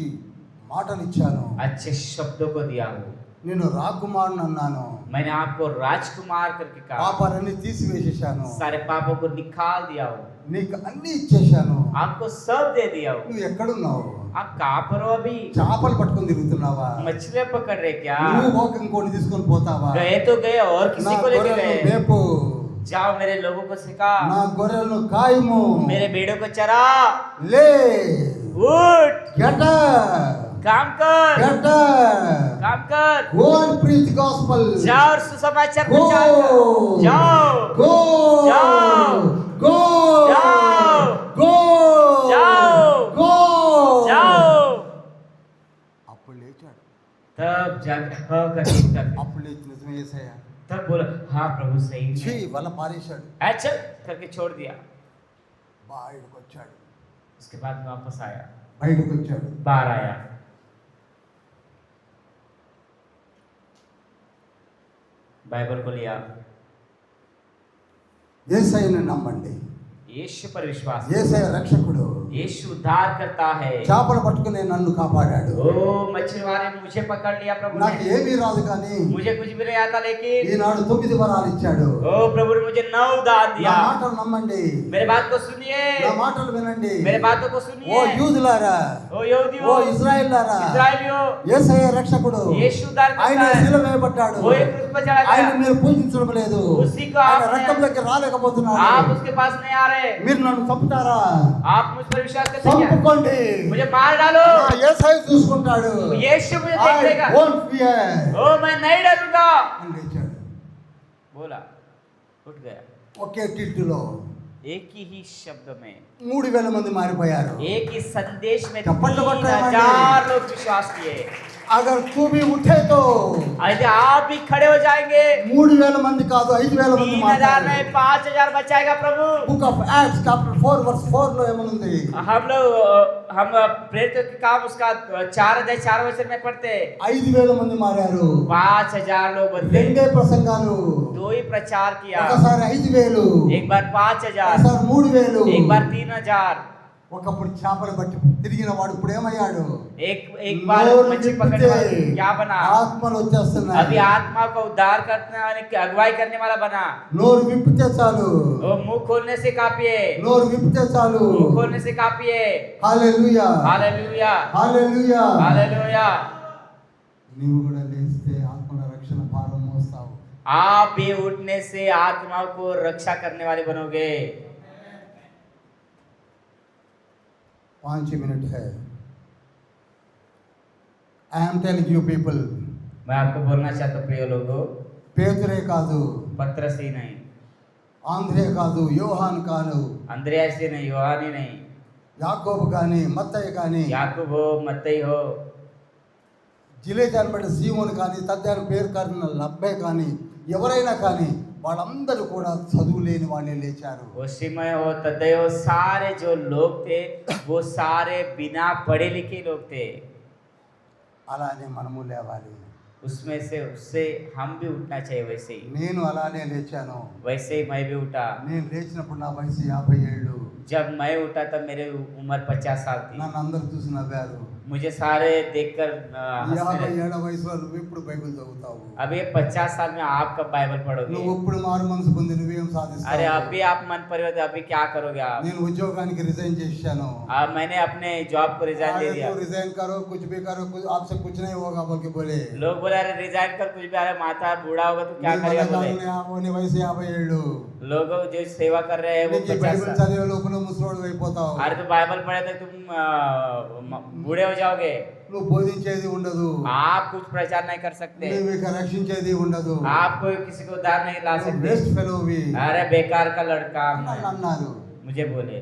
మాటలు ఇచ్చాను, अच्छे शब्दों को दिया हूँ, నేను రాకుమారుని అన్నాను, मैंने आपको राजकुमार करके कहा, పాపాలన్నీ తీసివేసేశాను, सारे पापों को निकाल दिया हूँ, నీకు అన్ని ఇచ్చేశాను. आपको सब दे दिया हूँ. నువ్వు ఎక్కడున్నావు? आप कहाँ पर हो अभी? చేపలు పట్టుకొని తిరుగుతున్నావా? मछलियाँ पकड़ रहे क्या? నువ్వు ఒక ఇంకోటి తీసుకొని పోతావా? गए तो गए और నా किसी को लेके గొర్రెలను गए. మేపు, जाओ मेरे लोगों को सिखा, నా గొర్రెలను కాయము, मेरे भेड़ों को चरा, లే उठ, గెట్ काम कर, काम कर, go and preach the gospel, जाओ और सुसमाचार Go. प्रचार कर. जाओ, గో जाओ. గో जाओ గో जाओ గో जाओ। అప్పుడు లేచాడు. तब जाकर हाँ करके तब అప్పుడు లేచి నిజమే యేసయ్యా बोला हाँ प्रभु सही ఛీ में వల్ల పారేశాడు. अच्छा करके छोड़ दिया। బయటకు వచ్చాడు. उसके बाद में वापस आया, బయటకు వచ్చాడు. बाहर आया। बाइबल को लिया, యేసయ్యను నమ్మండి. यीशु पर विश्वास करो। యేసయ్య రక్షకుడు. यीशु उद्धार करता है। చేపలు పట్టుకుని నన్ను కాపాడాడు. ओ मछुआरे ने मुझे पकड़ लिया प्रभु నాకు ने, ఏమీ రాదు కానీ मुझे कुछ भी नहीं आता, लेकिन ఈనాడు 9 వరాలు ఇచ్చాడు. ओ प्रभु ने मुझे 9 दान నా दिया। మాటలు నమ్మండి. मेरे बात को सुनिए, నా మాటలు వినండి. मेरे बातों को ఓ सुनिए। యూదులారా, ओ ఓ यहूदियों, ఇశ్రాయేలులారా, इस्राएलियों, యేసయ్య రక్షకుడు. यीशु उद्धार ఆయన करता है। శిలువ వేయబడ్డాడు. वो एक क्रूस पर चढ़ा ఆయన गया, మీరు పూజించడం లేదు. उसी को ఆయన आपने- రక్తంలోకి రాలేకపోతున్నాడు. आप उसके पास नहीं आ रहे। మీరు నన్ను చంపుతారా? आप मुझ पर विश्वास करते हैं क्या? చంపుకోండి. मुझे मार डालो, నా యేసయ్య చూసుకుంటాడు. यीशु मुझे I देख लेगा। won't fear. ओ मैं नहीं डरूंगा, అని లేచాడు. बोला, उठ गया। ఒకే టిట్టులో एक ही शब्द में, 3000 మంది మారిపోయారు. एक ही संदेश में चप्पल बट रहे हैं 3000 लोग विश्वास किए। अगर तू भी उठे तो यदि आप भी खड़े हो जाएंगे, 3000 మంది కాదు 5000 మంది 3000 नहीं 5000 बचाएगा प्रभु। Book of Acts chapter 4 verse 4 లో ఏమనుంది? हम प्रेरितों के काम उसका 4 वचन में पढ़ते, 5000 మంది మారారు. 5000 लोग बदले। రెండే ప్రసంగాలు. 2 ही प्रचार किया, ఒకసారి 5000, एक बार 5000, ఒకసారి 3000. एक बार 3000। ఒకప్పుడు చేపలు పట్టి తిరిగిన వాడు ఇప్పుడు ఏమయ్యాడు? एक बार నోరు मच्छी पकड़ने वाला क्या बना? ఆత్మలు వచ్చేస్తున్నాయి. अभी आत्मा को उद्धार करने वाले की अगुवाई करने वाला बना। నోరు విప్పితే చాలు. वो मुंह खोलने से कापिए, నోరు విప్పితే చాలు. मुंह खोलने से कापिए। హల్లెలూయా, हालेलुया, హల్లెలూయా. हालेलुया। నీవు కూడా లేస్తే ఆత్మల రక్షణ భారం మోస్తావు. आप भी उठने से आत्मा को रक्षा करने वाले बनोगे। 5 मिनट है. I am telling you people, मैं आपको बोलना चाहता हूँ प्रिय लोगों, పేతురే కాదు, पत्रस ही नहीं, ఆంద్రే కాదు, యోహాన్ కాదు, अंद्रयास ही नहीं, यूहन्ना ही नहीं, యాకోబు కానీ, మత్తయి కానీ, याकूब हो, मत्ती हो, జిలేతి అనబడే సీమోను కానీ, తద్దాని పేరు కారిన లబ్బే కానీ, ఎవరైనా కానీ వాళ్ళందరూ కూడా చదువు లేని వాళ్ళే లేచారు. वो सिमय हो, तद्दै हो, सारे जो लोग थे वो सारे बिना पढ़े लिखे लोग थे। అలానే మనము లేవాలి. उसमें से उससे हम भी उठना चाहिए। वैसे ही నేను అలానే లేచాను. वैसे ही मैं भी उठा। నేను లేచినప్పుడు నా వయసు 50 ఏళ్ళు. जब मैं उठा तब मेरी उम्र 50 साल थी। నన్ను అందరూ చూసి నవ్వారు. मुझे सारे देखकर हंसने 50 लगे। ఏళ్ల వయసులో నువ్వు ఎప్పుడు బైబిల్ చదువుతావు? अब ये 50 साल में आप कब बाइबल पढ़ोगे? నువ్వు ఎప్పుడు మారు మనసు పొంది నువ్వేం సాధిస్తావు? अरे अभी आप मन परिवर्तन, अभी क्या करोगे आप? నేను ఉద్యోగానికి రిజైన్ చేశాను. अब मैंने अपने जॉब को रिजाइन दे दिया। रिजाइन करो, कुछ भी करो, कुछ आपसे कुछ नहीं होगा बोल के बोले. लोग बोले अरे रिजाइन कर, कुछ भी, अरे माता बूढ़ा होगा तो क्या నీ करेगा వల్ల बोले। కాదు, నీ వయసు 50 ఏళ్ళు. लोगों जो सेवा कर रहे हैं वो నీకు ఈ 50 బైబిల్ साल। చదివే లోపల ముసలోడు అయిపోతావు. अरे तो बाइबल पढ़े तक तुम बूढ़े हो जाओगे। నువ్వు బోధించేది ఉండదు. आप कुछ प्रचार नहीं कर सकते, నువ్వు ఇక రక్షించేది ఉండదు. आप कोई किसी को उद्धार नहीं ला सकते। బెస్ట్ ఫెలోవి अरे बेकार का लड़का అన్నారు. मुझे बोले।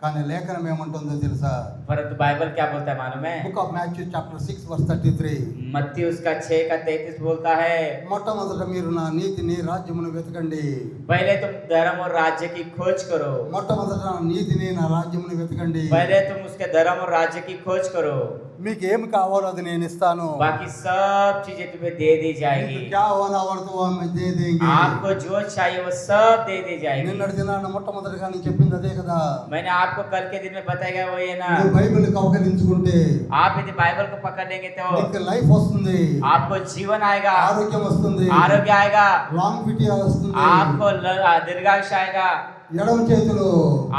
కానీ లేఖనం ఏమంటుందో తెలుసా? परंतु बाइबल क्या बोलता है मालूम है? Book of Matthew chapter 6 verse 33. मत्ती उसका 6 का 33 बोलता है, మొట్టమొదట మీరు నా నీతిని రాజ్యమును వెతకండి. पहले तुम धर्म और राज्य की खोज करो। మొట్టమొదట నా నీతిని నా రాజ్యమును వెతకండి. पहले तुम उसके धर्म और राज्य की खोज करो, మీకు ఏమి కావాలో అది నేను ఇస్తాను. बाकी सब चीजें तुम्हें दे दी మీకు जाएगी। क्या होना వర్తో हम दे देंगे. आपको जो चाहिए वो सब दे दी जाएगी। నిన్నటి దినాన మొట్టమొదటిగా నేను చెప్పింది అదే కదా. मैंने आपको कल के दिन में बताया वो ये ना, నువ్వు బైబిల్ కౌగలించుకుంటే आप यदि बाइबल को पकड़ लेंगे तो నీకు లైఫ్ వస్తుంది, आपको जीवन आएगा, ఆరోగ్యం వస్తుంది, आरोग्य आएगा, లాంగ్ విటీ వస్తుంది. आपको दीर्घायुष आएगा, ఎడమ చేతిలో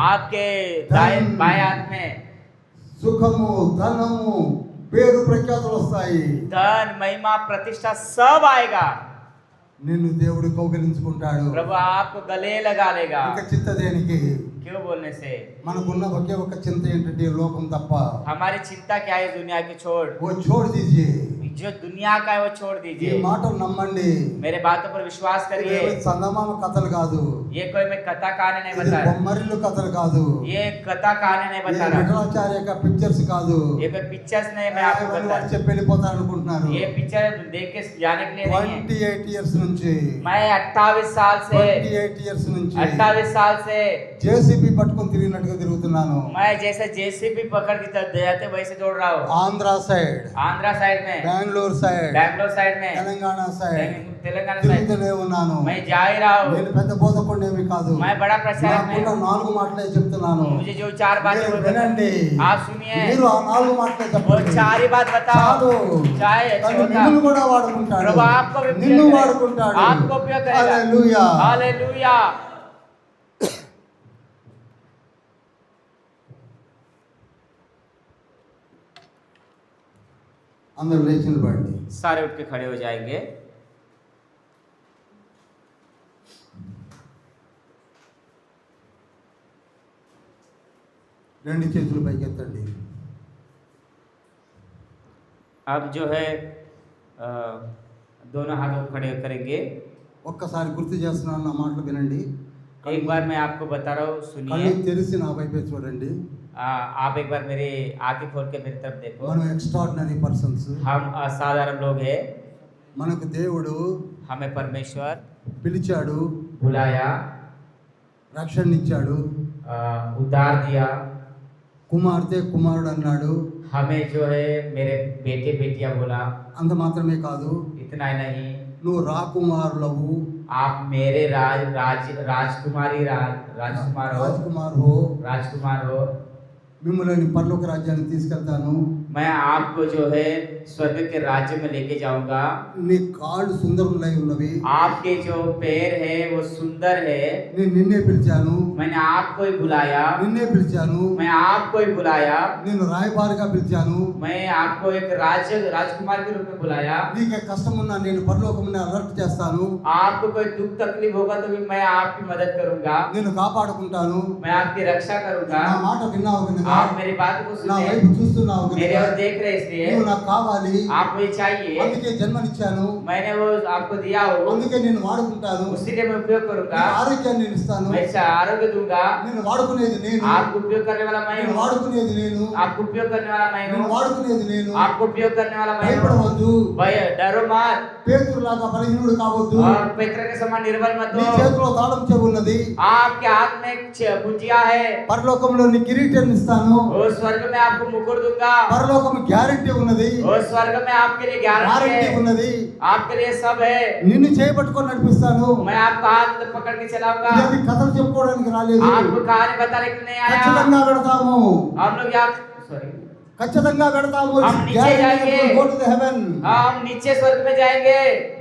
आपके दाएं बाएं हाथ में సుఖము, ధనము, పేరు ప్రఖ్యాతులు వస్తాయి. धन महिमा प्रतिष्ठा सब आएगा। నిన్ను దేవుడు కౌగలించుకుంటాడు. प्रभु आपको गले लगा लेगा। ఇంకా చింత దేనికి? क्यों बोलने से? మనకున్న ఒకే ఒక చింత ఏంటంటే ఈ లోకం తప్ప. हमारी चिंता क्या है? दुनिया की छोड़, ఓ छोड़ दीजिए. जो दुनिया का है वो छोड़ ఈ दीजिए। మాటలు నమ్మండి. मेरे बातों पर विश्वास करिए। చందమామ కథలు కాదు. ये कोई मैं कथा कहानी नहीं ఇది बता रहा, బొమ్మరిల్లు కథలు కాదు, ये कथा कहानी नहीं ఇది बता रहा, విఠలాచార్య యొక్క పిక్చర్స్ కాదు. ये कोई पिक्चर्स नहीं मैं आपको వాళ్ళు बता వాడు रहा, చెప్పి వెళ్ళిపోతారు అనుకుంటున్నారు. ये पिक्चर देख के जाने के लिए नहीं है. 28 ఇయర్స్ నుంచి मैं 28 साल से 28 ఇయర్స్ నుంచి 28 साल से జేసీబీ పట్టుకొని తిరిగినట్టుగా తిరుగుతున్నాను. मैं जैसे जेसीबी पकड़ के जाते वैसे दौड़ रहा हूँ. ఆంధ్ర సైడ్, आंध्रा साइड में, బెంగళూరు సైడ్, बैंगलोर साइड में, తెలంగాణ సైడ్ तेलंगाना साइड, తిరుగుతూనే ఉన్నాను. मैं जा ही रहा हूँ. నేను పెద్ద బోధకుడినేమి కాదు, मैं बड़ा प्रचारक नहीं నాకున్న हूँ. 4 మాటలే చెప్తున్నాను. मुझे जो 4 बातें మీరు वो వినండి, आप सुनिए, మీరు ఆ 4 మాటలే वो చెప్పండి. 4 ही बात बताओ. చాలు. चाहे अच्छा తను होता, నిన్ను కూడా వాడుకుంటాడు, प्रभु आपको भी उपयोग నిన్ను करेगा, వాడుకుంటాడు. आपको उपयोग करेगा. హల్లెలూయా. हालेलुया. అందరూ లేచి నిలబడండి. सारे उठ के खड़े हो जाएंगे. రెండు చేతులు పైకెత్తండి. अब जो है दोनों हाथों को खड़े करेंगे. ఒక్కసారి గుర్తు చేస్తున్నాను, నా మాటలు వినండి. एक बार मैं आपको बता रहा हूँ, కళ్ళు सुनिए. తెరిచి నా వైపే చూడండి. आप एक बार मेरे आंखें खोल के मेरी तरफ देखो. మనం ఎక్స్ట్రాడినరీ పర్సన్స్. हम असाधारण लोग हैं. మనకు దేవుడు हमें परमेश्वर పిలిచాడు, बुलाया, రక్షణ ఇచ్చాడు, उद्धार दिया. కుమార్తె కుమారుడు అన్నాడు. हमें जो है मेरे बेटे बेटियां बोला. అంత మాత్రమే కాదు, इतना ही नहीं, నువ్వు రాకుమారులవు, आप मेरे राजकुमारी राजकुमार हो, రాజకుమార్ హో, राजकुमार हो. మిమ్మల్ని పరలోక రాజ్యానికి తీసుకెళ్తాను. मैं आपको जो है स्वर्ग के राज्य में लेके जाऊंगा. నీ కాళ్ళు సుందరములై ఉన్నవి, आपके जो पैर है वो सुंदर है. నేను నిన్నే పిలిచాను, मैंने आपको ही बुलाया, నిన్నే పిలిచాను, मैं आपको ही बुलाया, నేను రాయబారిగా పిలిచాను. मैं आपको एक राजकुमार के रूप में बुलाया. నీకే కష్టం ఉన్నా నేను పరలోకముని అలర్ట్ చేస్తాను, आपको कोई दुख तकलीफ होगा तो भी मैं आपकी मदद करूंगा, నేను కాపాడుకుంటాను. मैं आपकी रक्षा करूंगा. నా మాట విన్నావు కనుక, आप मेरी बात को నా सुने, వైపు చూస్తున్నావు मेरे కనుక, और देख रहे इसलिए నువ్వు నాకు కావాలి, आपको ये चाहिए, అందుకే జన్మనిచ్చాను, मैंने वो आपको दिया हो, అందుకే నేను వాడుకుంటాను, उसी के मैं उपयोग करूंगा. నీకు ఆరోగ్యాన్ని నేను ఇస్తాను. मैं आरोग्य दूंगा. నేను వాడుకునేది నేను, आपको उपयोग करने वाला मैं నేను हूँ, वाడుకునేది నేను, आपको उपयोग करने वाला मैं నేను हूँ, వాడుకునేది నేను. आपको उपयोग करने वाला मैं हूँ. భయపడవద్దు, भय डरो मत, పేతురులాగా బలహీనుడు కావద్దు. और पेत्र के समान निर्बल मत నీ हो. చేతిలో తాళం చెవి ఉన్నది, आपके हाथ में एक कुंजिया है, పరలోకంలో నీ కిరీటాన్ని ఇస్తాను. वो स्वर्ग में आपको मुकुट दूंगा. పరలోకం గ్యారెంటీ ఉన్నది, वो स्वर्ग में आपके लिए गारंटी వారంటీ है, ఉన్నది. आपके लिए सब है. నిన్ను చేయబట్టుకొని నడిపిస్తాను. मैं आपका हाथ पकड़ के चलाऊंगा. ఇది కథలు చెప్పుకోవడానికి రాలేదు, आपको कहानी बताने के लिए नहीं आया. ఖచ్చితంగా పెడతాము, हम लोग यहाँ सॉरी ఖచ్చితంగా పెడతాము. हम नीचे जाएंगे. Go to the heaven. हम नीचे स्वर्ग में जाएंगे,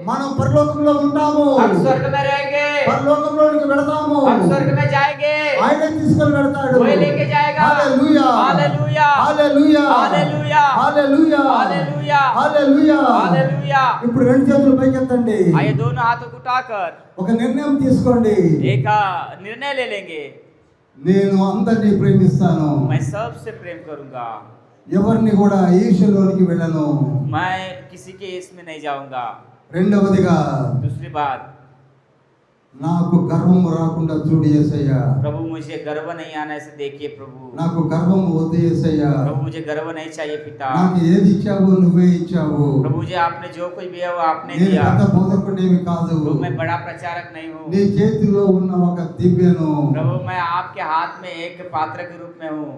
మనం పరలోకంలో ఉంటాము, हम स्वर्ग में रहेंगे, పరలోకంలోనికి వెడతాము. हम స్వర్ग में जाएंगे. ఆయన తీసుకొని వెడతాడు. वही लेके जाएगा. హల్లెలూయా, hallelujah, hallelujah, hallelujah, hallelujah, hallelujah, hallelujah. Hallelujah. ఇప్పుడు రెండు చేతులు పైకెత్తండి. आइए दोनों हाथों को उठाकर ఒక నిర్ణయం తీసుకోండి. एक निर्णय ले लेंगे. నేను అందరినీ ప్రేమిస్తాను, मैं सबसे प्रेम करूंगा, ఎవరిని కూడా ఈర్ష్యలోనికి వెళ్ళను. मैं किसी के इसमें नहीं जाऊंगा. రెండవదిగా, दूसरी बात, నాకు గర్వం రాకుండా చూడు యేసయ్యా, प्रभु मुझे गर्व नहीं आना ऐसे देखिए प्रभु. నాకు గర్వం వద్దు యేసయ్యా. प्रभु मुझे गर्व नहीं चाहिए पिता. నాకు ఏది ఇచ్చావో నువ్వే ఇచ్చావు. प्रभु मुझे आपने जो कुछ भी है वो आपने నేను दिया. పెద్ద బోధకుడేమి కాదు, प्रभु मैं बड़ा प्रचारक नहीं हूँ. నీ చేతిలో ఉన్న ఒక దివ్యను प्रभु मैं आपके हाथ में एक पात्र के रूप में हूँ.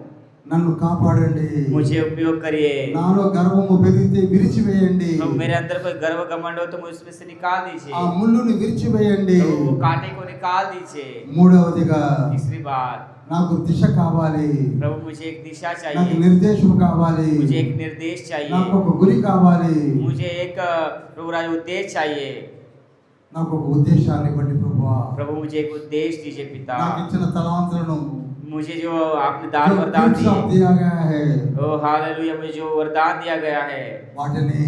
నన్ను కాపాడండి. मुझे उपयोग करिए. నాలో గర్వము పెరిగితే విరిచివేయండి. प्रभु मेरे अंदर कोई गर्व घमंड हो तो मुझे उसमें से निकाल दीजिए. ఆ ముళ్ళుని విరిచివేయండి. प्रभु वो कांटे को निकाल दीजिए. మూడవదిగా, तीसरी बात, నాకు దిశ కావాలి, प्रभु मुझे एक दिशा నాకు चाहिए, నిర్దేశం కావాలి, मुझे एक निर्देश నాకు चाहिए, ఒక గురి కావాలి, मुझे एक प्रभु राज उद्देश्य चाहिए. నాకు ఒక ఉద్దేశాన్ని ఇవ్వండి ప్రభువా. प्रभु मुझे एक उद्देश्य दीजिए पिता. నాకు ఇచ్చిన తలాంతులను मुझे जो आपने दान वरदान दिए, दिया गया है, ओ हालेलुया, मुझे जो वरदान दिया गया है వాటిని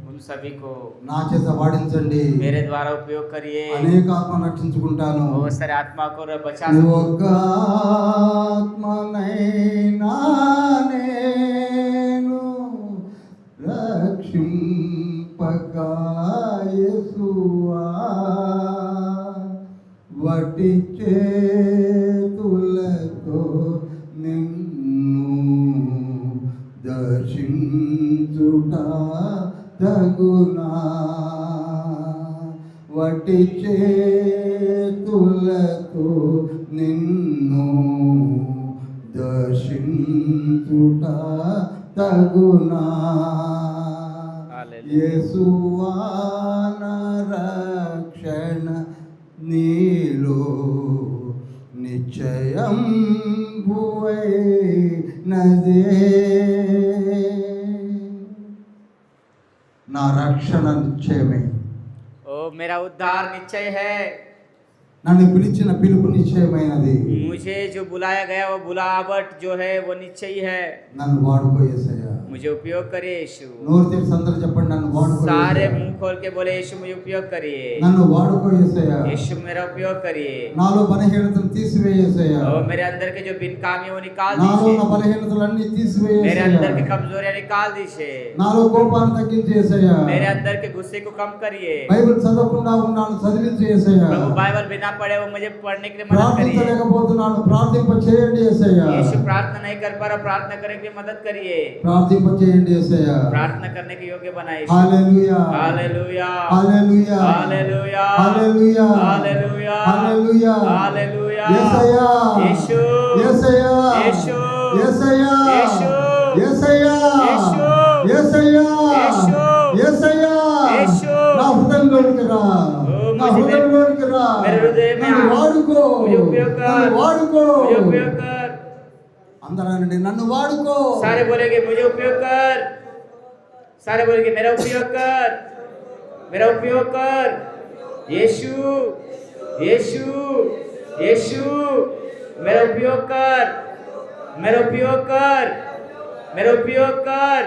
उन सभी को నా చేత వాడించండి. मेरे द्वारा उपयोग करिए. అనేక ఆత్మను రక్షించుకుంటాను. बहुत सारे आत्मा को बचा सकूं. ఒక ఆత్మనైనా నేను రక్షింపక యేసువా, వటి వటి చేతులతో నిన్ను దర్శించుట తగునా వటి చేతులతో నిన్ను దర్శించుట తగునా యేసువా నా రక్షణ నీలో నిశ్చయం భువైనదే నా రక్షణ నిశ్చయమే ओ मेरा उद्धार निश्चय है। నన్ను పిలిచిన పిలుపు నిశ్చయమైనది मुझे जो बुलाया गया वो बुलावट जो है वो निश्चय है। నన్ను వాడుకో యేసయ్యా मुझे उपयोग करिए यीशु। నోరు తెరిచి అందరూ చెప్పండి నన్ను వాడుకో सारे యేసయ్యా. मुंह खोल के बोले यीशु मुझे उपयोग करिए। నన్ను వాడుకో యేసయ్యా यीशु मेरा उपयोग करिए। నాలో బలహీనతను తీసివేయేసయ్యా और मेरे अंदर के जो बिनकामी है वो निकाल నాలో ఉన్న दीजिए। బలహీనతలన్నీ मेरे తీసివేయేసయ్యా अंदर की कमजोरियां निकाल दीजिए। నాలో కోపాన్ని తగ్గించేసయ్యా मेरे अंदर के गुस्से को कम करिए। బైబిల్ చదవకుండా ఉన్నాను చదివించేసయ్యా प्रभु बाइबल बिना पढ़े वो मुझे पढ़ने के लिए मदद करिए। ప్రార్థించలేకపోతున్నాను ప్రార్థింప చేయండి యేసయ్యా यीशु प्रार्थना नहीं कर पा रहा, प्रार्थना करने के लिए मदद करिए। ప్రార్థింప చేయండి యేసయ్యా प्रार्थना करने के योग्य बनाइए। Hallelujah hallelujah hallelujah hallelujah hallelujah hallelujah hallelujah hallelujah Yesayya Yeshu Yesayya Yeshu Yesayya Yeshu Yesayya Yeshu Yesayya Yeshu Yesayya Yeshu నా హృదయంలోనికి రా నా मुझे హృదయంలోనికి రా मेरे हृदय में నన్ను आ। వాడుకో मुझे उपयोग कर। నన్ను వాడుకో मुझे उपयोग कर। అందరూ అనండి నన్ను వాడుకో सारे बोलेंगे मुझे उपयोग कर। सारे बोलेंगे मेरा उपयोग कर, मेरा उपयोग कर। यीशु यीशु यीशु मेरा उपयोग कर, मेरा उपयोग कर, मेरा उपयोग कर।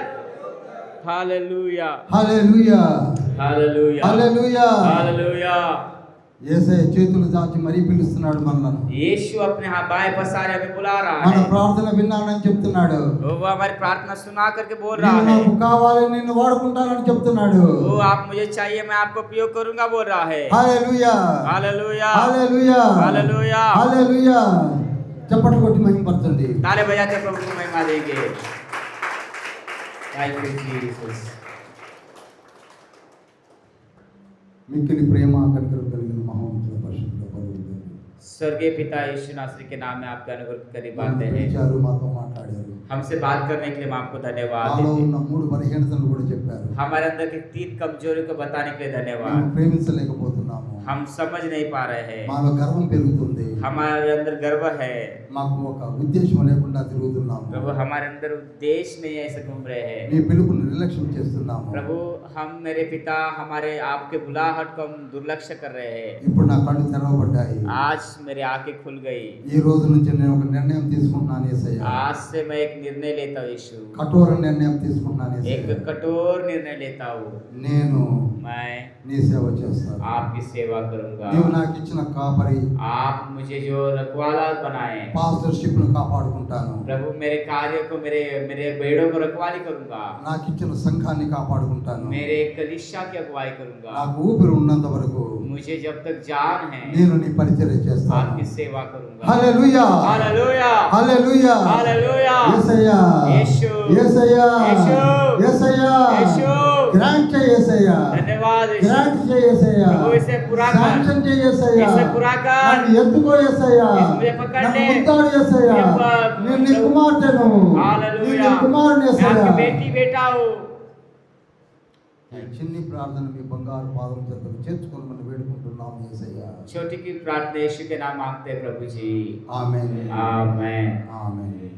Hallelujah hallelujah hallelujah hallelujah hallelujah. Yesayya చేతులు చాచి మరీ పిలుస్తున్నాడు మనల్ని यीशु अपने हाथ बाएं पसारे हमें बुला रहा మన है। ప్రార్థన విన్నానని చెప్తున్నాడు वो हमारी प्रार्थना सुना करके बोल నీవు रहा है। నాకు కావాలి నిన్ను వాడుకుంటానని చెప్తున్నాడు वो आप मुझे चाहिए मैं आपको उपयोग करूंगा बोल रहा है। హల్లెలూయా हालेलुया హల్లెలూయా हालेलुया। హల్లెలూయా చప్పట్లు కొట్టి మహిమపరచండి ताले बजाते प्रभु को महिमा देंगे। Thank you Jesus. మిక్కిలి ప్రేమ కనికరం కలిగిన మహోన్నతుల పరిశుద్ధ పరలోకపు स्वर्गीय पिता यीशु नासरी के नाम में आपके अनुग्रह के करीब आते हैं। పిలిచారు మాతో మాట్లాడారు हमसे बात करने के लिए हम आपको धन्यवाद నాలో देते ఉన్న हैं। 3 బలహీనతలు కూడా చెప్పారు हमारे अंदर की 3 कमजोरी को बताने के लिए మేము धन्यवाद। ప్రేమించలేకపోతున్నాము हम समझ नहीं पा रहे हैं। మాలో గర్వం పెరుగుతుంది हमारे अंदर गर्व है మాకు ఒక ఉద్దేశం లేకుండా తిరుగుతున్నాము प्रभु, हमारे अंदर उद्देश्य नहीं ऐसे घूम रहे हैं మీ పిలుపుని నిర్లక్ష్యం చేస్తున్నాము प्रभु। हम मेरे पिता हमारे आपके बुलाहट को हम दुर्लक्ष्य कर रहे हैं। ఇప్పుడు నా కళ్ళు తెరవబడ్డాయి आज मेरी आंखें खुल गई। ఈ రోజు నుంచి నేను ఒక నిర్ణయం తీసుకుంటున్నాను యేసయ్య आज से मैं एक निर्णय लेता हूँ यीशु, కఠోర నిర్ణయం తీసుకుంటున్నాను एक యేసయ్య कठोर निर्णय लेता हूँ। నేను मैं నీ సేవ చేస్తాను आपकी सेवा करूंगा। నీవు నాకు ఇచ్చిన కాపరి आप मुझे जो रखवाला बनाए పాస్టర్షిప్ ను కాపాడుకుంటాను प्रभु, मेरे कार्य को मेरे मेरे बेड़ों को रखवाली करूंगा। నాకు ఇచ్చిన సంఘాన్ని కాపాడుకుంటాను मेरे कलीसिया की अगुवाई करूंगा। నాకు ఊపిరి ఉన్నంత వరకు मुझे जब तक जान है నేను నీ పరిచర్య చేస్తాను आपकी सेवा करूंगा। Hallelujah hallelujah hallelujah hallelujah. Yesayya Yesu Yesayya Yesu Yesayya Yesu grant చేయ యేసయ్య धन्यवाद यीशु। గ్రాంట్ చేయ యేసయ్య प्रभु, इसे पूरा कर। శాంక్షన్ చేయ యేసయ్య इसे पूरा कर। నన్ను ఎత్తుకో యేసయ్య मुझे पकड़ నన్ను ले। ముద్దాడు యేసయ్య నేను నీ కుమార్తెను నేను हालेलुया। నీ కుమారుని मैं యేసయ్య आपकी बेटी बेटा हूँ। ఈ చిన్ని ప్రార్థన మీ బంగారు పాదం చెంతకు చేర్చుకోమని వేడుకుంటున్నాము యేసయ్య छोटी की प्रार्थना यीशु के नाम मांगते हैं प्रभु जी। ఆమేన్ आमेन। ఆమేన్